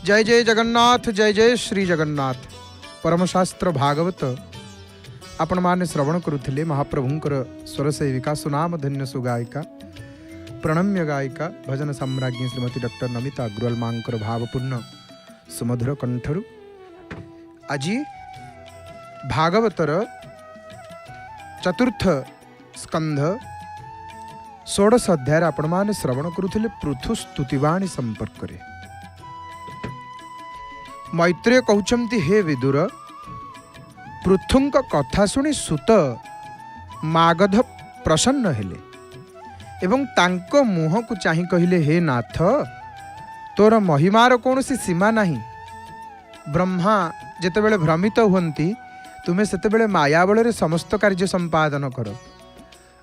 जय जय जगन्नाथ, जय जय श्री जगन्नाथ। परमशास्त्र भागवत आपण माने श्रवण करुथिले महाप्रभुंकर स्वर सेविका सुनाम धन्य सुगायिका प्रणम्य गायिका भजन सम्राज्ञी श्रीमती डॉक्टर नमिता अग्रवाल मांकर भावपूर्ण सुमधुर कंठरु आज भागवतर चतुर्थ स्कंध 16 अध्याय आपण माने श्रवण करुथिले पृथु स्तुतिवाणी संपर्क रे। मैत्रेय कहउचंती हे विदुर, पृथुंक कथा सुनी सुत मागध प्रसन्न हेले एवं तांको मुह को चाहि कहिले, हे नाथ तोर महिमार कौनसी सीमा नहीं। ब्रह्मा जेतेबेले भ्रमित हुंती तुमे सेतेबेले माया बଳରେ समस्त कार्य संपादन कर।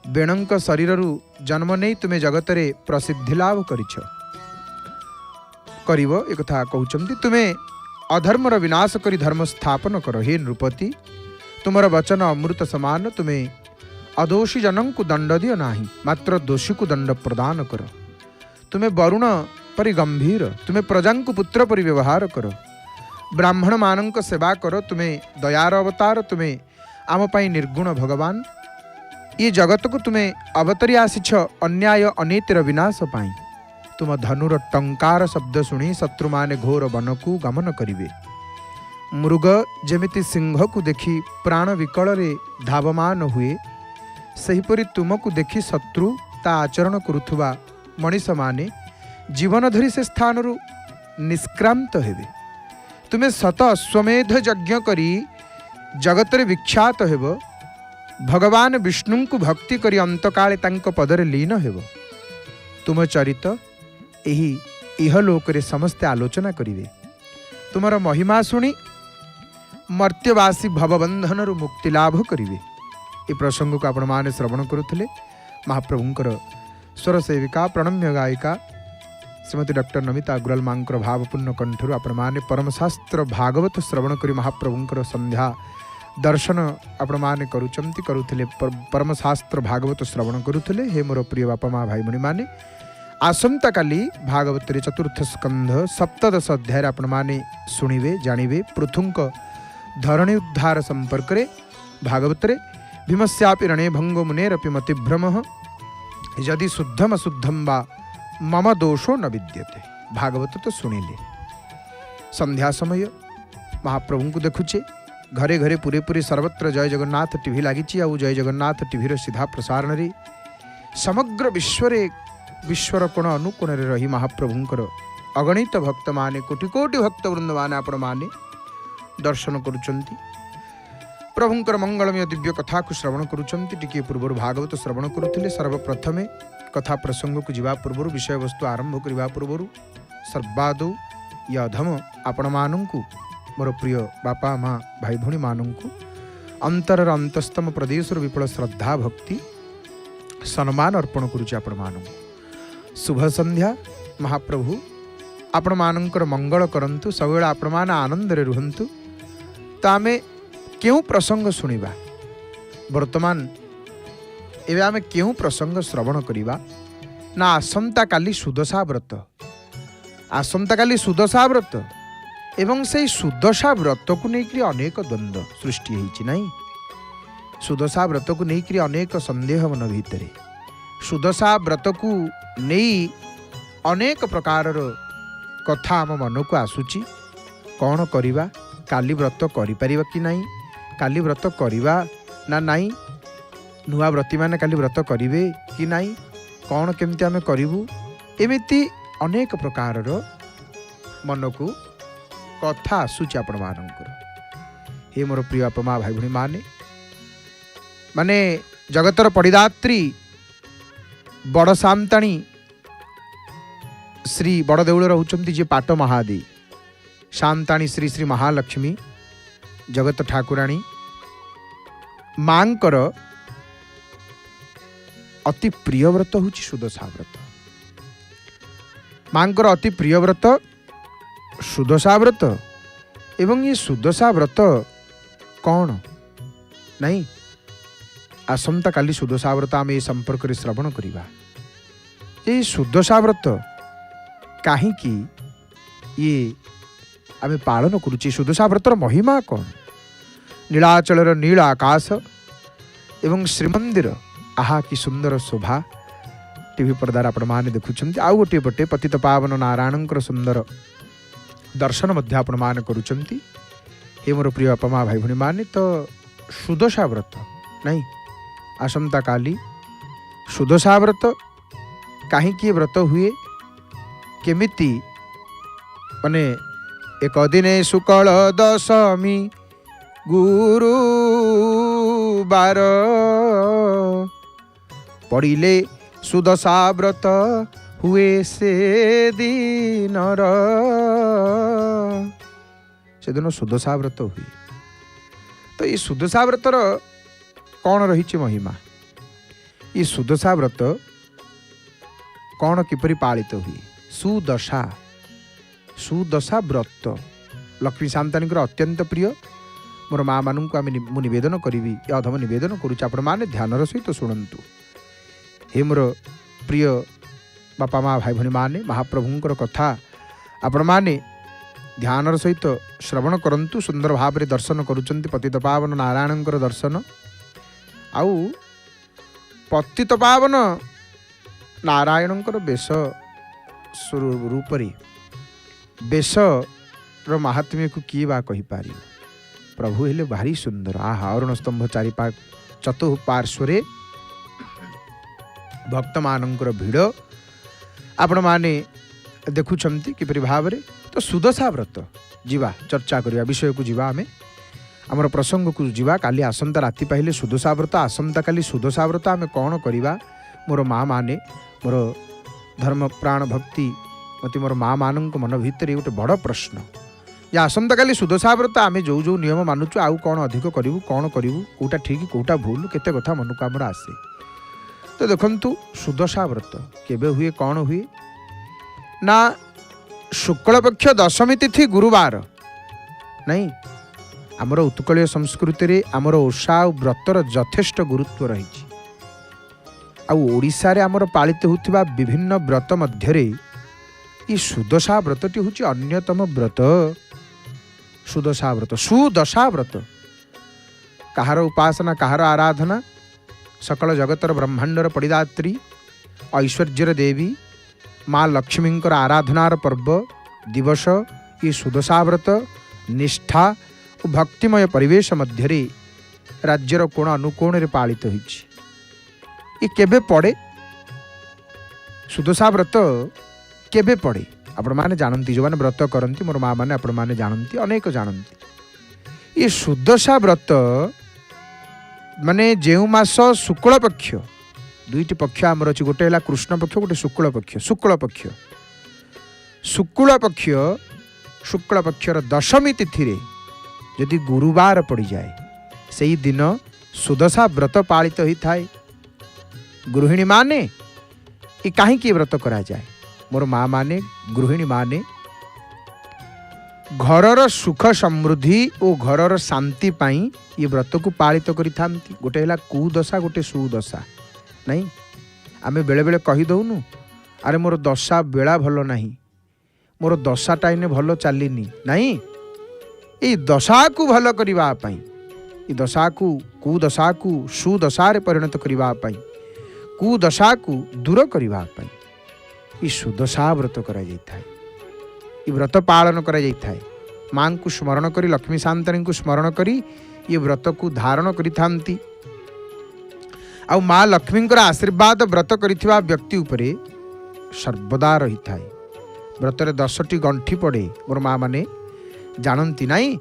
बेणंक शरीररु जन्म नहीं तुमे जगतरे प्रसिद्धि लाभ करिछ करिवो एक कथा कहउचंती। तुमे अधर्मर विनाश करी धर्म स्थापन कर। हे नृपति तुमर वचन अमृत समान। तुमे अदोषी जनों को दंड दियो नाही, मात्र दोषी को दंड प्रदान कर। तुमे वरुण परि गंभीर, तुमे प्रजा को पुत्र परि व्यवहार कर। ब्राह्मण मानक सेवा कर, तुमे दयार अवतार। तुमे आम पाई निर्गुण भगवान। ये जगत को तुमे अवतरी आसीछ अन्याय अनीतिर विनाश पाई। तुम धनुर टंकार शब्द शुणी शत्रु माने घोर वन को गमन करिवे। मृग जेमिति सिंह को देखि प्राण विकल रे धावमान हुए, सेहिपरि तुमको देखि शत्रु ता आचरण करुथुवा मनीष माने जीवन धरी से स्थान रु निष्क्रांत हेबे। तुमे शत अश्वमेध यज्ञ करी जगत रे विख्यात हेब। भगवान विष्णु को भक्ति करी अंतकाले तांको पदरे लीन हेब। तुम चरित एही इहलोक रे समस्ते आलोचना करिवे। तुमर महिमा सुनी मर्त्यवासी भवबंधन रु मुक्ति लाभ करिवे। ए प्रसंग को आपण माने श्रवण करुथिले महाप्रभुंकर स्वर सेविका प्रणम्य गायिका श्रीमती डॉक्टर नमिता अग्रवाल मांकर भावपूर्ण कंठरु आपण माने परमशास्त्र भागवत श्रवण करी महाप्रभुंकर संध्या दर्शन आपण माने करूचंती करुथिले। परमशास्त्र भागवत श्रवण करुथिले। हे मोर प्रिय बापा माँ भाई भणी माने, आसंता काली भागवत रे चतुर्थ स्कंध 17 अध्याय आपण माने सुनिवे जानिवे। पृथुंक धरणी उद्धार संपर्क रे भागवत रे भीमस्यापि रणे भंगो मुनेरपि मतिभ्रमः यदि शुद्धम अशुद्धम वा मम दोषो न विद्यते। भागवत तो सुनिले। संध्या समय महाप्रभु को देखुचे घरे घरे पूरे पूरे सर्वत्र जय जगन्नाथ टीवी लागिची। आउ जय जगन्नाथ टीवी रो सीधा प्रसारण रे समग्र विश्वर कोण अनुकोण रे रही महाप्रभुंकर अगणित भक्त माने कोटि कोटि भक्त वृंद माने आपण माने दर्शन करुचंती। प्रभुंकर मंगलमय दिव्य कथा को श्रवण करुचंती। टिके पूर्व भागवत श्रवण करुथिले। सर्वप्रथमे कथा प्रसंग को जीवा पूर्व विषय वस्तु आरंभ करबा पूर्व सर्वादौ यधम आपण मानंकु मोर प्रिय बापा माँ भाई भणी मानंकु अंतर अंतस्तम प्रदेश विपुल श्रद्धा भक्ति सम्मान अर्पण करुचे। आपण मानंकु शुभ संध्या। महाप्रभु आपण मानंकर मंगल करंतु, सबवेला आपण मान आनंद रे रुहंतु। तो आमे केउ प्रसंग सुनिबा वर्तमान एवं आमे केउ प्रसंग श्रवण करिबा ना। आसंता काली सुदशा व्रत, आसंता काली सुदशा व्रत एवं से सुदशा व्रत को लेकर अनेक द्वंद्व सृष्टि होइछि नहीं। सुदशा व्रत को लेकर अनेक संदेह मन भितरे। सुदशा व्रत को नहीं अनेक प्रकार कथा आम मन को आसुची। कौन करिबा, काली व्रत करि परिबा कि नहीं, काली व्रत करिबा ना नहीं, नुआ व्रती माने काली व्रत करिवे कि नहीं, कौन केमती आमे करिवु, एमिति अनेक प्रकार मन को कथा आसुची आपण मानकर। हे मोर प्रिय बापा माँ भाई भणी माने जगतर पड़िदात्री बड़ सामताणी श्री बड़ देउल रहउचंती जे पाट महादी सामताणी श्री श्री महालक्ष्मी जगत ठाकुराणी मांकर अति प्रिय व्रत होची सुदशा व्रत। मांकर अति प्रिय व्रत सुदशा व्रत। एवं ये सुदशा व्रत कौन नहीं, आसंता काली सुदशा व्रत आम ए संपर्क रे श्रवण करिबा। ये सुदशा व्रत कहीं ये आमे पालन करुचे सुदशा व्रतर महिमा कौन नीलाचलर नील आकाश एवं श्रीमंदिर आहा कि सुंदर शोभा टीवी पर्दार आपण माने देखुछंती आउ गोटे पटे पतित पावन नारायणंकर सुंदर दर्शन मध्य आपण मान करुछंती हे मोर प्रिय बापा माँ भाई भणी माने तो सुदशा व्रत नहीं आसंता काली सुदशा व्रत कहीं व्रत हुए केमिति माने एक दिने शुक्ल दशमी गुरुवार पड़िले सुदशा व्रत हुए से दिनर से दिन सुदशा व्रत हुए। तो ये सुदशा व्रतर कौन रही महिमा ये सुदशा व्रत कौन किपरि पालित हुए सुदशा सुदशा व्रत लक्ष्मी सामंतानी अत्यंत प्रिय मोर माँ मानू आम निवेदन करी अधम निवेदन करुच्चे आपण मैंने ध्यान सहित शुणु हे मोर प्रिय बापा माँ भाई भणी मैंने महाप्रभुंर कथा आपण मैंने ध्यान सहित श्रवण करंतु सुंदर भाव में दर्शन करुचंती पतित पावन नारायणंकर दर्शन आउ पतित पावन नारायणंकर बेश रूप बेश महात्म्य को किए बा कहि पारि प्रभु हेले भारी सुंदर आहा अरुण स्तंभ चारिपा चतुः पार्श्वरे भक्त मानंकर भिड़ आपण माने देखुछंती किपरि भाव रे। तो सुदशा व्रत जीवा चर्चा करिया विषय को जीवा आमे आमर प्रसंग को जीवा काली आसंता राति पाइले सुदशा व्रत आसंता काली सुदशा व्रत आमे कौन करिवा मोर माँ माने मोर धर्म प्राण भक्ति मती मोर माँ मानक मन भितर गोटे बड़ प्रश्न जे आसंता काली सुदशा व्रत आमे जो जो नियम मानुचु आउ कौन अधिक करिवु कौन करिवु कोटा ठीक कोटा भूल केते कथा मन को आमर आसे। तो देखंतु सुदशा व्रत केबे हुए कौन हुए ना शुक्ल पक्ष दशमी तिथि गुरुवार नहीं आमर उत्कलीय संस्कृति रे आमर ओषा और व्रतर यथेष्ट गुरुत्व रही ओडिशा रे आमर पालित होतिबा विभिन्न व्रत मध्य ये सुदशा व्रतटी हूँ अन्यतम व्रत सुदशा व्रत कहार उपासना कहार आराधना सकल जगतर ब्रह्मांडर पड़िदात्री ऐश्वर्यर देवी माँ लक्ष्मींकर आराधनार पर्व दिवस ये सुदशा व्रत निष्ठा और भक्तिमय परिवेश मध्य राज्यर कोण अनुकोण रे पालित होइछि। ये केबे पड़े सुदशा व्रत केबे पड़े आपण माने जानती जो माने व्रत करती मोर माँ माने आपण माने जानती अनेक जानती ये सुदशा व्रत माने जेउ मास शुक्ल पक्ष दुईटी पक्ष आमर अच्छी गोटे है कृष्ण पक्ष गोटे शुक्ल पक्ष शुक्ल पक्षर दशमी तिथि रे यदि गुरुवार पड़ जाए से ही दिन सुदशा व्रत पालित होता है। गृहिणी माने ये कहीं व्रत करा जाए मोर माँ माने गृहिणी माने घरर सुख समृद्धि और घरर शांति पाई ये व्रत को पालित करि थांती। गोटे है कुदशा गोटे सुदशा नहीं आमे बेले बेले कही दउनु अरे मोर दशा बेला भल नहीं मोर दशाटा इने भल चलनी नहीं ये दशा को भल करबा पई ये दशा को कुदशा को सुदशा रे परिणत करबा पई कुदशा को दूर करबा पई ये सुदशा व्रत करा जाइथाय। ये व्रत पालन करा जाइथाय मां को स्मरण करी लक्ष्मी शांतानी को स्मरण करी ये व्रत को धारण करि थांती आ माँ लक्ष्मी आशीर्वाद व्रत करिथिबा व्यक्ति उपरे सर्वदा रही थाए। व्रतरे 10टी गंठी पड़े मोर माँ माने जानती नहीं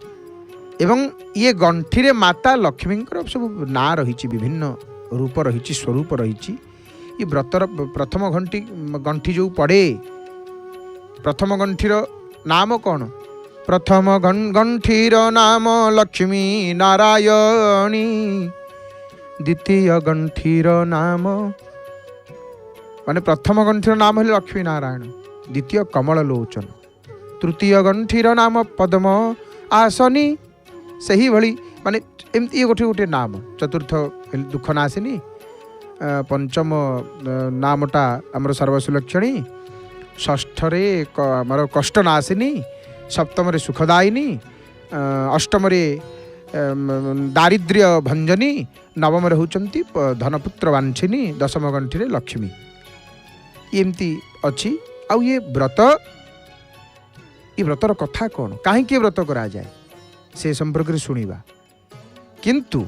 एवं ये गंठी रे माता लक्ष्मी सब ना रही विभिन्न रूप रही स्वरूप रही ये व्रतर प्रथम गंठी जो पड़े प्रथम गंठीर नाम कौन प्रथम गंठीर नाम लक्ष्मी नारायणी द्वितीय गंठीर नाम माने प्रथम गंठीर नाम है लक्ष्मी नारायण द्वितीय कमल लोचन तृतीय गंठीर नाम पद्म आसनी से ही भली माने एमती ये गोटे गोटे नाम चतुर्थ दुख नासिनी पंचम नामटा आमर सर्वसुलक्षणी षष्ठरे आमर कष्ट नासिनी सप्तम सुखदायिनी, अष्टम दारिद्र्य भंजनी, नवम होचंती धनपुत्र वांछिनी, दशम गंठी लक्ष्मी। एमती अच्छी आउ ये व्रतर कथा कौन, कहीं व्रत करा जाए से संपर्क में शुणा। किंतु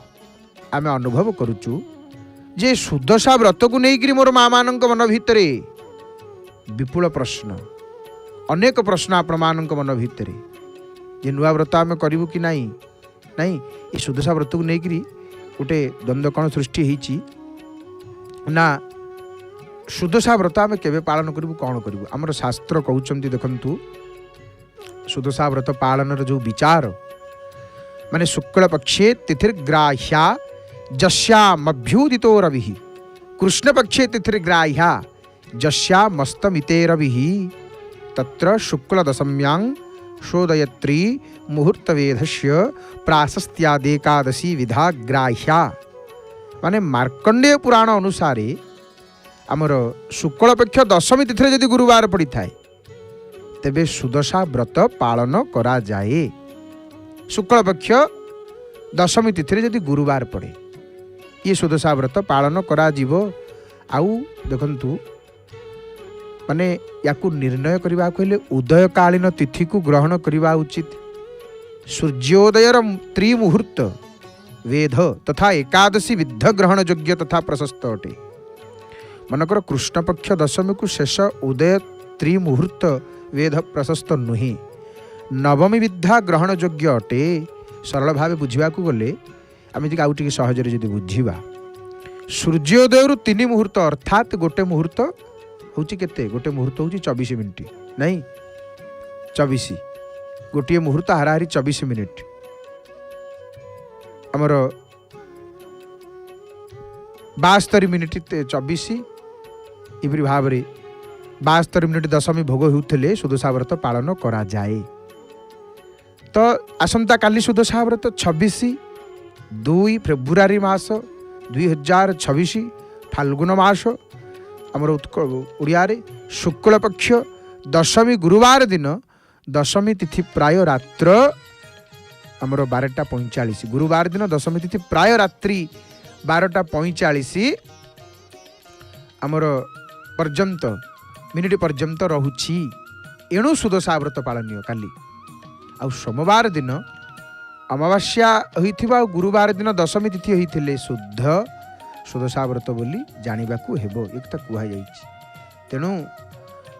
आम अनुभव करुचु जे सुदशा व्रत को लेकर मोर माँ मान मन भितर विपुल प्रश्न, अनेक प्रश्न आपण मान मन भितर जे नुआ व्रत आम करूँ कि नहीं नहीं, ये सुदशा व्रत को लेकर गोटे द्वंद्व कौन सृष्टि होती ना। सुदशा व्रत आम केवे पालन करूँ कौन करूँ, आमर शास्त्र कहते देखु सुदशा व्रत पालन जो विचार माने शुक्ल पक्षे तिथिर्ग्राह्या जस्यामभ्युदितो रवि, कृष्ण पक्षे तिथिर्ग्राह्या जस्यामस्तमिते रवि, तत्र शुक्ल दशम्यां शोदयत्री मुहूर्तवेधस्य प्राशस्त्यादेकादशी विधा ग्राह्या। माने मार्कंडेय पुराण अनुसारे आमर शुक्ल पक्ष दशमी तिथि यदि गुरुवार पड़ी थाए तेबे सुदशा व्रत पालन करा जाए। शुक्ल पक्ष दशमी तिथि यदि गुरुवार पड़े ये सुदशा व्रत पालन करा जीवो। आउ देखंतु माने याकू निर्णय करबा कहले उदयकालीन तिथि को ग्रहण करबा उचित। सूर्योदयर त्रिमुहूर्त वेद तथा एकादशी विद्ध ग्रहण योग्य तथा प्रशस्त अटे। मनकर कृष्ण पक्ष दशमी को शेष उदय त्रिमुहूर्त वेद प्रशस्त नुहे, नवमी विद्या ग्रहण योग्य अटे। सरल भाव बुझा गले आम आउ टे सहजरे जदि बुझा, सूर्योदय 3 मुहूर्त अर्थात गोटे मुहूर्त हूँ केते, गोटे मुहूर्त हूँ 24 मिनिट नहीं 24, गोटे मुहूर्त हाराहारी 24 मिनिट। आमर 72 मिनिट 24 इपरी भाव 72 मिनिट दशमी भोग होते सुदशा व्रत पालन करा जाए। तो आसंता काली सुदशा व्रत 26/2 फेब्रुआरी मास 2026 फाल्गुन मास आमर ओडिया शुक्ल पक्ष दशमी गुरुवार दिन, दशमी तिथि प्राय रात्र आमर 12:45, गुरुवार दिन दशमी तिथि प्राय रात्रि 12:45 आमर पर्यंत मिनिट पर्यंत रहुछि। एणु सुदशा व्रत पालनीय काली। आ सोमवार दिन अमावास्या होइथिबा, गुरुवार दिन दशमी तिथि होइथिले शुद्ध सुदशा व्रत बोली जानिबाकू हेबो, एक त कुहा जाइछि। तेणु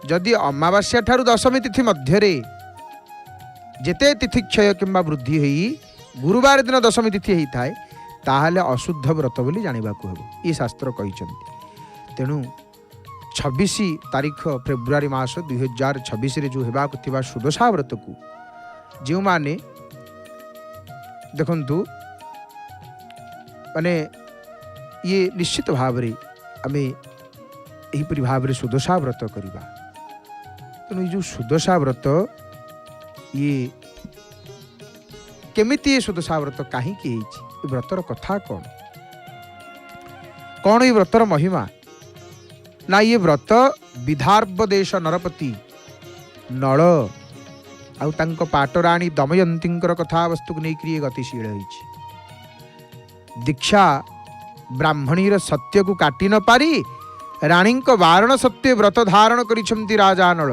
जदि अमावास्या ठारू दशमी तिथि मध्यरे जेते तिथि क्षय किंबा वृद्धि होई गुरुवार दिन दशमी तिथि होई थाए ताहाले अशुद्ध व्रत बोली जानिबाकू हेबो, ये शास्त्र कहिसंती। तेणु 26 तारीख फेब्रुआरी मास 2026 रे जो हेबाकू थिबा सुदशा व्रत को जो माने देखंतु माने ये निश्चित भाव रे आमे एहिपरि भाव रे सुदशा व्रत करिबा। तेणु ये जो सुदशा व्रत ये केमिति ये सुदशा व्रत काहे कि हेछि, ये व्रतर कथा कौन कौन, ये व्रतर महिमा ना। ये व्रत विदर्भ देश नरपति नल आउ तांको पाटराणी दमयंतींकर कथा वस्तु को लेकर ये गतिशील होइछि। दीक्षा ब्राह्मणीर सत्य को काटी न पारी राणी वारण सत्य व्रत धारण करिछंती राजा नल।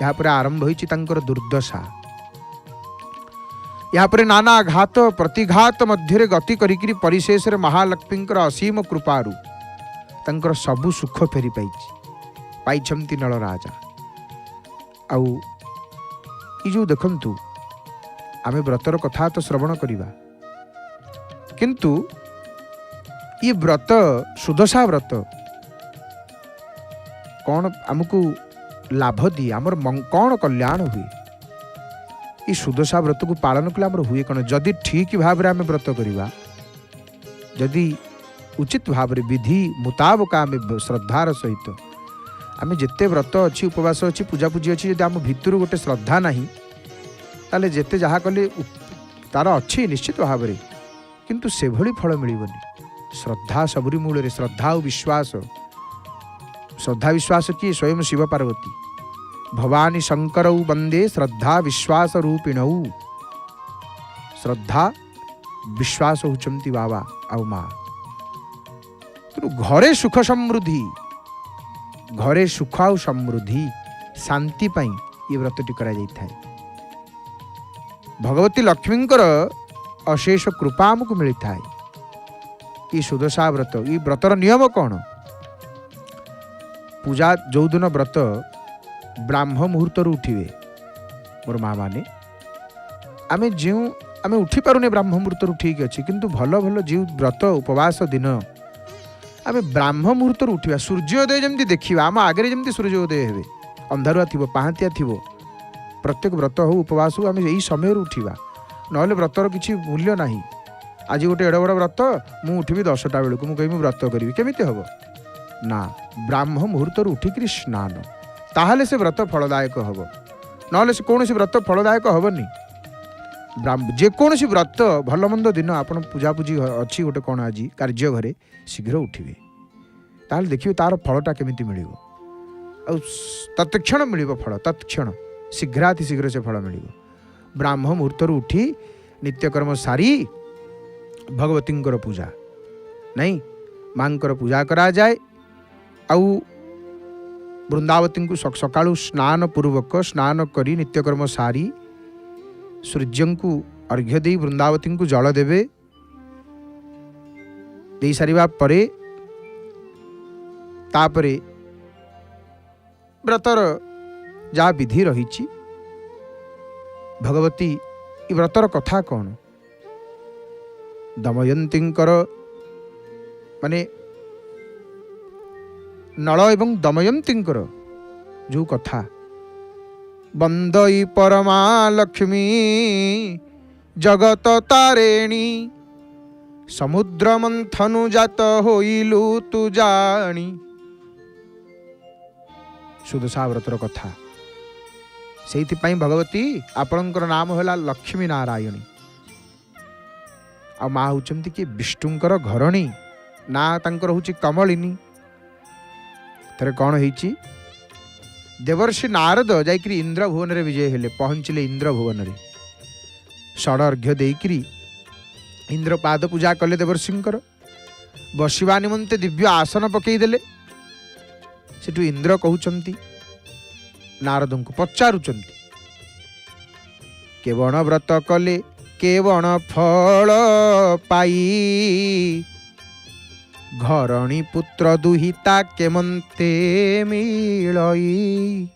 यहाँ पर आरंभ होइछि तांकर दुर्दशा। यहाँ पर नाना घात प्रतिघात मध्य गति करिकरी परिशेष रे महालक्ष्मींकर असीम कृपारु तांकर सबु सुख फेरी पाइछंती नल राजा। आउ ये जो देखंतु आमे व्रतर कथा तो श्रवण करिबा, किंतु ये व्रत सुदशा व्रत कौन आमको लाभ दिए, आमर कौन कल्याण हुए। ये सुदशा व्रत को पालन कले आमर हुए कौन, जदि ठीक भाव आम व्रत करिबा, जदि उचित भाव विधि मुताबक आम श्रद्धार सहित आम जिते व्रत अच्छी उपवास अच्छी पूजापूजी अच्छी जब आम भितर गोटे श्रद्धा नहीं ताले जेते जहाँ कले तार अच्छी निश्चित भाव में, किंतु से भली फल मिलबनी। श्रद्धा सबरी मूल श्रद्धा और विश्वास, श्रद्धा विश्वास किए स्वयं शिव पार्वती भवानी शंकरौ वंदे श्रद्धा विश्वास रूपिणौ। श्रद्धा विश्वास होचंती बाबा आउ माँ। घरे सुख समृद्धि, घरे सुख आउ समृद्धि शांति पाई ये व्रतटी करा जाई थाए। भगवती लक्ष्मींकर अशेष कृपा आमको मिली थाए। ये सुदशा व्रत, ये व्रतर नियम कौन? पूजा जो दिन व्रत ब्राह्म मुहूर्त उठिबे मोर माँ माने, आमे जो आमे उठी पारुने ब्राह्म मुहूर्त ठीक अच्छे, किंतु भल भल जो व्रत उपवास दिन आमे ब्राह्म मुहूर्त उठा, सूर्योदय जमी देखा आम आगे जमी सूर्योदय हे, अंधारुआ थी पहांतिया थी, प्रत्येक व्रत हो उपवास हो आम यही समय उठा, ना व्रतर किसी मूल्य ना। आज गोटे एड बड़ व्रत मुझे उठिबी 10टा बेलू मुझे व्रत करी केमी हम ना, ब्राह्म मुहूर्त उठिक स्नान ताहले से व्रत फलदायक हम, ना से कौन व्रत फलदायक हेनी। जेकोसी व्रत भल मंद दिन आप पूजापूजी अच्छी गोटे कौन आज कार्य घरे शीघ्र उठिबे, ताहले देखिए तार फलटा केमिति मिलिबो, आ तत्क्षण मिलिबो फल, तत्क्षण शीघ्राति शीघ्र से फल मिलिबो। ब्राह्म मुहूर्त उठी नित्यकर्म सारी भगवती पूजा नहीं माँ पूजा करा जाए। आउ वृंदावती को सकाळु स्नान पूर्वक स्नान करी नित्यकर्म सारी सूर्य को अर्घ्य दे वृंदावती को जल देवे। दे सारिबा परे तापरे व्रतर जहाँ विधि रही भगवती ई व्रतर कथा कौन? दमयंतींकर माने नल एवं दमयंतींकर जो कथा, बंदई परमा लक्ष्मी जगत तारेणी, समुद्र मंथनु जात होइलु तु जानी। सुदशा व्रतर कथा से भगवती आपणकर नाम है लक्ष्मी नारायणी। आ माँ होचंती कि विष्णुंकर घरणी, ना तांकर होची कमलिनी। थरे कौन होईची? देवर्षि नारद जाइकरी इंद्र भुवन रे विजय हेले, पहुंचले इंद्र भुवन रे, षड अर्घ्य देइकरी इंद्र पाद पूजा कले देवर्षिंकर, बसिबा निमंते दिव्य आसन पकई देले। सेठु इंद्र कहउचंती नारद को पचारुचंती, केवण व्रत कले केवण फल पाई, घरणी पुत्र दुहिता केमंते मिलई।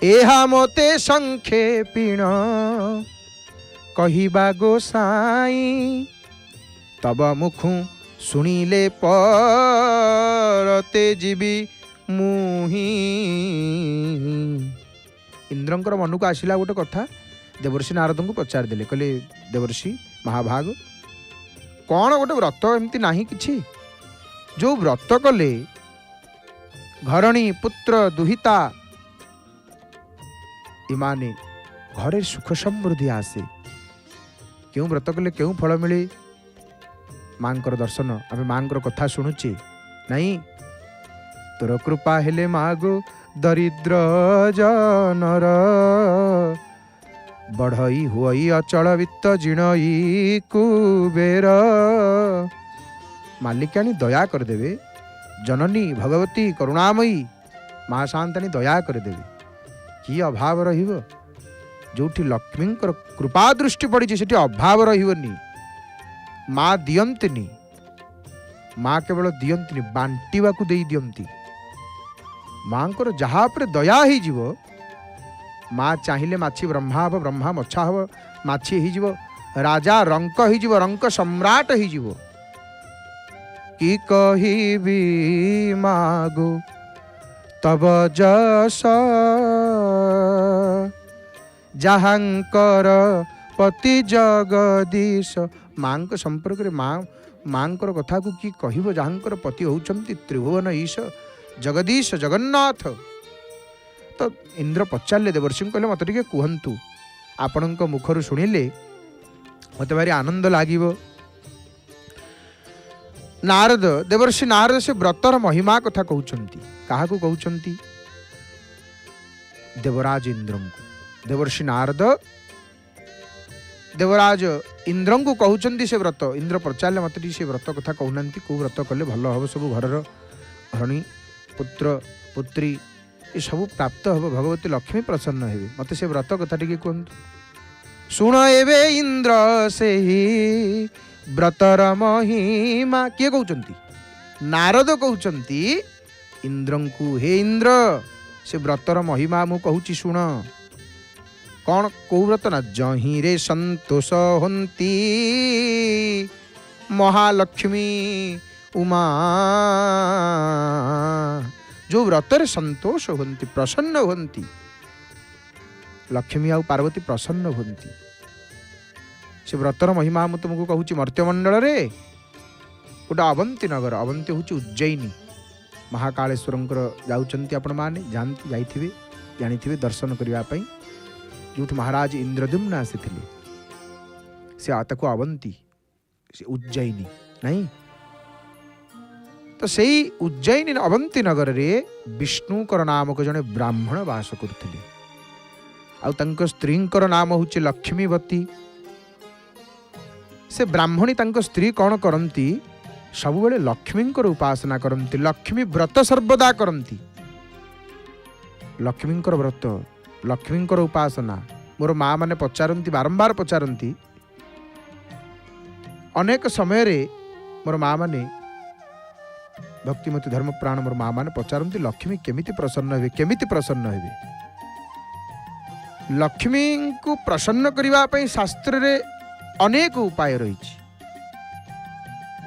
एहा मोते संक्षेपिण कहिबा गोसाई, तब मुखु सुनिले परते जीवी मुही। इंद्रंकर मन को आसिला गोटे कथा, देवर्षि नारद को पचार देले, कहले देवर्षि महाभाग कौन गोटे व्रत एमती नाही किछि जो व्रत कले घरणी पुत्र दुहिता इमाने घरे सुख समृद्धि आसे। क्यों व्रत कले क्यों फल मिले? मांकर दर्शन आम मांकर कथा शुणुचे नहीं। तोर कृपा हेले मागो दरिद्र जनर, बढ़ई हुई अचल वित्त जिणई कुबेर। मालिकानी दया कर देवे, जननी भगवती करुणामयी माँ शांतानी दया कर देवे। कि अभाव रहिबो? जोठी लक्ष्मींकर कृपा दृष्टि पड़ी सेठी अभाव रहिबनी। माँ दियंतिनी, माँ केवल दियंतिनी बांटीवा को देई दियंती। माँकर जहाँ पर दया ही जीवो, माँ चाहिए माछी ब्रह्मा हब, ब्रह्मा मच्छा हब, माछी ही जीवो, राजा रंक ही जीवो, रंक सम्राट ही जीवो। कि कहिबी मागो तब जस, जहांकर पति जगदीश। माँ के संपर्क में माँ कथा को कि कहब, जहांकर पति होचंती त्रिभुवन ईश जगदीश जगन्नाथ। तो इंद्र पचारे देवर्षि कहले मत टे कहतु, आपण मुखर शुणिले मत भारी आनंद लगे। नारद देवर्षि नारद से व्रतर महिमा कथा कहउचंती। काहाकू कहउचंती? देवराज इंद्र को। देवर्षि नारद देवराज इंद्र को कहते से व्रत। इंद्र पचारे मत से व्रत कथा कहना कौ व्रत कले भल हम सब घर हरणी पुत्र पुत्री ये सब प्राप्त हम भगवती लक्ष्मी प्रसन्न हे मत से व्रत कथा टी कहतु। शुण एवे इंद्र से ही व्रतर महिमा किए कहते नारद कहते इंद्र को हे इंद्र से व्रतर महिमा मु कहूँ शुण कौन कौ व्रत ना जही रे संतोष हंती महालक्ष्मी उमा जो व्रतर संतोष हंती प्रसन्न हंती लक्ष्मी आ पार्वती प्रसन्न हंती से व्रतर महिमा मु तुमको कहूँ मर्त्यमंडल रे गोटे अवंती नगर अवंती हूँ उज्जयिनी महाकालेश्वर जाऊँच आपण मैंने जानती जाइए जानी दर्शन करने जो महाराज इंद्रद्युम्न आसी से अवंती से उज्जयिनी नहीं तो सही उज्जयिनी अवंती नगर रे विष्णुकर नामक जड़े ब्राह्मण वास करते स्त्री नाम हूँ लक्ष्मीवती से ब्राह्मणी स्त्री कौन करती सब बेले लक्ष्मी उपासना करती लक्ष्मी व्रत सर्वदा करती लक्ष्मी व्रत लक्ष्मी उपासना मोर माँ मैंने पचारती बारंबार पचारती अनेक समय रे मोर माँ मैंने भक्तिमती धर्म प्राण मोर माँ मैंने पचारती लक्ष्मी केमिति प्रसन्न हे केमिति प्रसन्न हे लक्ष्मी को प्रसन्न करने शास्त्र रे अनेक उपाय रही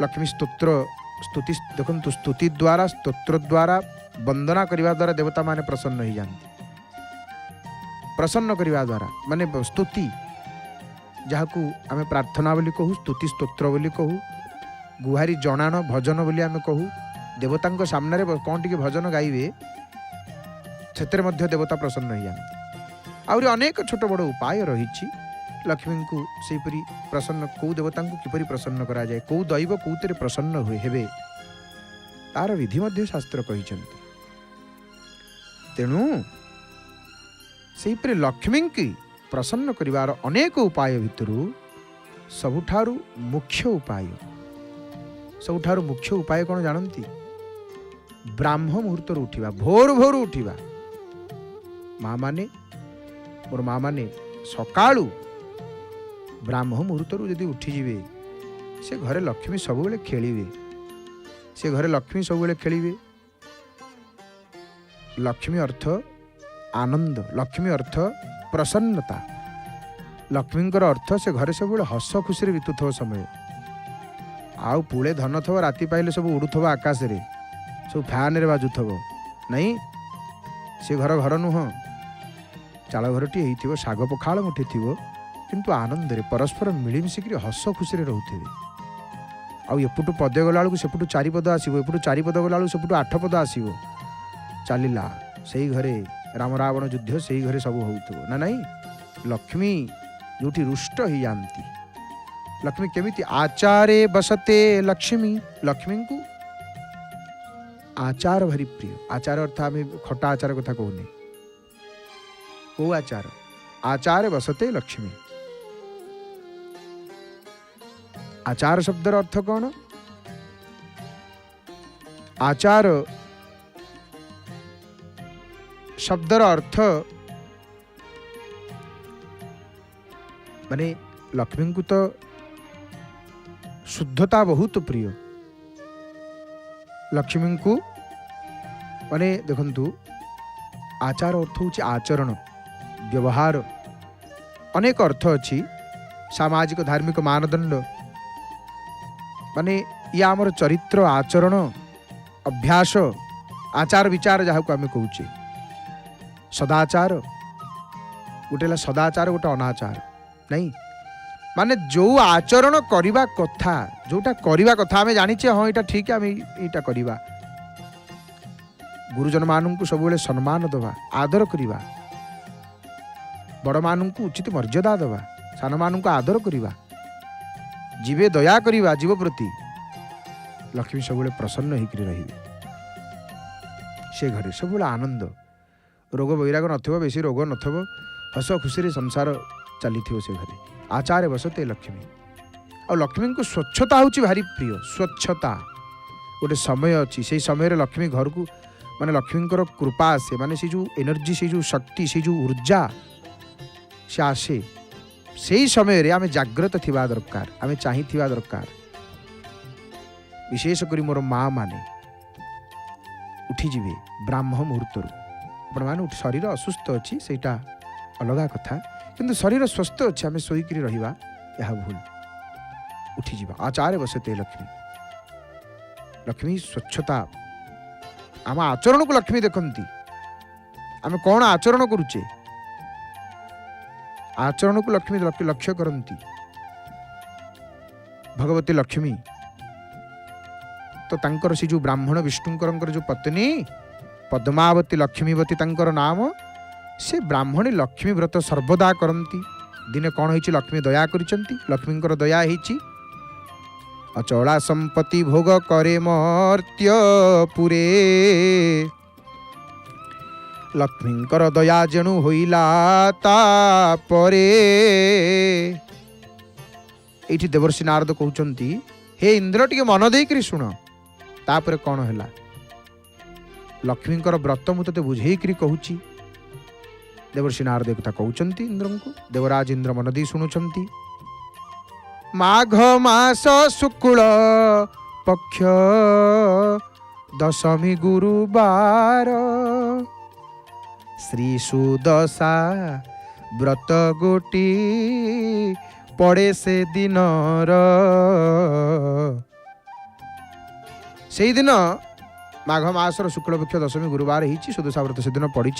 लक्ष्मी स्तोत्र स्तुति देखु स्तुति द्वारा स्तोत्र द्वारा वंदना करने द्वारा देवता माने प्रसन्न हो जाती प्रसन्न करने द्वारा माने स्तुति जहाँ को आम प्रार्थना बोली कहू स्तुति स्तोत्र बोली कहू गुहारी जनान भजन बोली आम कहू देवता सामने कौन टी भजन गाइबे से देवता प्रसन्न हो जाती आउरी अनेक छोट बड़ उपाय रही लक्ष्मी को सेपरी प्रसन्न कौ देवता को किपरि प्रसन्न करा जाए कौ दैव कौतरे प्रसन्न हुए हेबे तार विधि मध्य शास्त्र कही तेणु सेपरी लक्ष्मी की प्रसन्न करिवार अनेक उपाय भितर सबुठारु मुख्य उपाय कौन जानती ब्राह्म मुहूर्त उठिबा भोर भोर उठिबा माँ माने मोर माँ माने सकाळू ब्राह्म मुहूर्त यदि उठिଯିवे से घरे लक्ष्मी सबुबले खेलिवे से घरे लक्ष्मी सबुबले खेलिवे लक्ष्मी अर्थ आनंद लक्ष्मी अर्थ प्रसन्नता लक्ष्मी अर्थ से घरे सब हस खुशी बीतुथव समय आउ पुले धन थव राति पाइले सब उड़ुथव आकाश रे सब फैन रे बाजुथव नहीं से घर घर नुह चाल घरटी होइथिवो साग पखाल मुठे थिवो किंतु आनंद रे परस्पर मिलमिशिक हस खुशी रोथे आउटू पदे गला सेपटू चारिपद आसो एपटू चारिपद गला सेपटू 8 पद आसो चलला से घरे राम रावण युद्ध से घरे सब हो ना नहीं लक्ष्मी जोटी रुष्ट ही जानती लक्ष्मी केमिति आचारे बसते लक्ष्मी लक्ष्मी को आचार भारी प्रिय आचार अर्थ आम खटा आचार कथा कहूने को आचार आचार बसते लक्ष्मी आचार शब्दर अर्थ कौन आचार शब्दर अर्थ माने लक्ष्मी को तो शुद्धता बहुत प्रिय लक्ष्मी को माने देखंतु आचार अर्थ हूँ आचरण व्यवहार अनेक अर्थ अच्छी सामाजिक धार्मिक मानदंड माने या आमर चरित्र आचरण अभ्यास आचार विचार जहाँ को आम कहूचे सदाचार गोटे सदाचार गोटे अनाचार नहीं माने जो आचरण करवा कथा जोटा करवा कथा आम जानिचे हाँ यहाँ ठीक आम यहाँ करवा गुरुजन मानू सब सम्मान दवा आदर करवा बड़ मानू उचित मर्यादा दवा सान मानू आदर करवा जीवे दया करवा जीव प्रति लक्ष्मी सब प्रसन्न होकर रही से घरे सब आनंद रोग वैराग नथिबो बेसी रोग नथिबो हस खुशी संसार चली से घरे आचार्य बसते लक्ष्मी आ लक्ष्मी को स्वच्छता हूँ भारी प्रिय स्वच्छता गोटे समय अच्छी से समय लक्ष्मी घर को माने लक्ष्मी कृपा आसे माने से जो एनर्जी से जो शक्ति से जो ऊर्जा से आसे से समय आम जाग्रत थिबा दरकार आम चाही थिबा दरकार विशेषकर मोर माँ माने उठीजे ब्राह्म मुहूर्त आपण मैंने शरीर असुस्थ अच्छी सेटा अलग कथा किंतु शरीर स्वस्थ अच्छे आम शोक रहा यह भूल उठीज आचार्य बसते लक्ष्मी लक्ष्मी स्वच्छता आम आचरण को लक्ष्मी देखती आम कौन आचरण करुचे आचरण को लक्ष्मी लक्ष्य करती भगवती लक्ष्मी तो तांकर से जो ब्राह्मण विष्णुकर जो पत्नी पद्मावती लक्ष्मीवती तांकर नाम से ब्राह्मणी लक्ष्मी व्रत सर्वदा करती दिने कौन होइछि लक्ष्मी दया करिसंती लक्ष्मींकर दया होइछि अचला संपत्ति भोग करे मर्त्य पुरे लक्ष्मींकर दया जेणु होइला ता परे एठी देवर्षि नारद कहउचंती हे इंद्र टिके मन देइकरी सुन तापर कौन हैला लक्ष्मींकर व्रत मु तते बुझेइकरी कहूची देवर्षि नारद कथा कहउचंती इंद्र को देवराज इंद्र मन दे सुनुचंती माघ मास शुक्ल पक्ष दशमी गुरुवार श्री सुदशा व्रत गोटी पड़े से दिनर से दिन माघ मासर शुक्ल पक्ष दशमी गुरुवार ही सुदशा व्रत से दिन पड़ी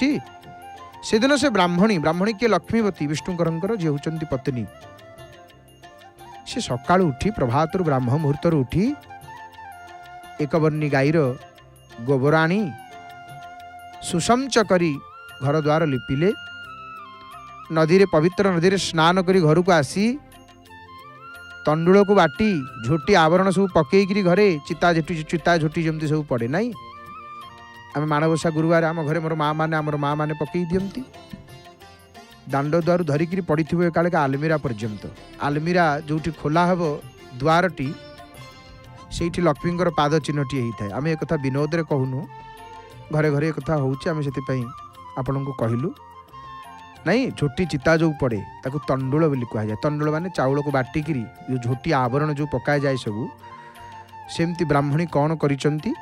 से दिन से ब्राह्मणी ब्राह्मणी के लक्ष्मीवती विष्णुकर जी होती पत्नी से सका उठी प्रभात ब्राह्म मुहूर्त उठी एक वर्णी गाईर गोबर आनी सुसंच करी घर द्वार लिपिले नदी रे पवित्र नदी रे स्नान करी घर को आसी तंडुल को बाटी झोटी आवरण सब पकईकरी घरे चिता झोटी जमती सब पड़े नाई आम माणबसा गुरुवार आम घरे मोर माँ मैंने पकई दियंती दांड द्वार धरिकी पड़ी एकाल आलमीरा पर्यंत आलमीरा जो खोला हम द्वारटी से लक्ष्मी पाद चिन्हटी होता है आम एक विनोद रे कहूनु घरे घरे एक होमें से आपण को कहलु नहीं झोटी चिता जो पड़े ताकू तंडुल बोली कह जाए तंडुल माने चाउल को बाटिकी जो झोटी आवरण जो पकाए जाए सबू सेमती ब्राह्मणी कौन करिसंती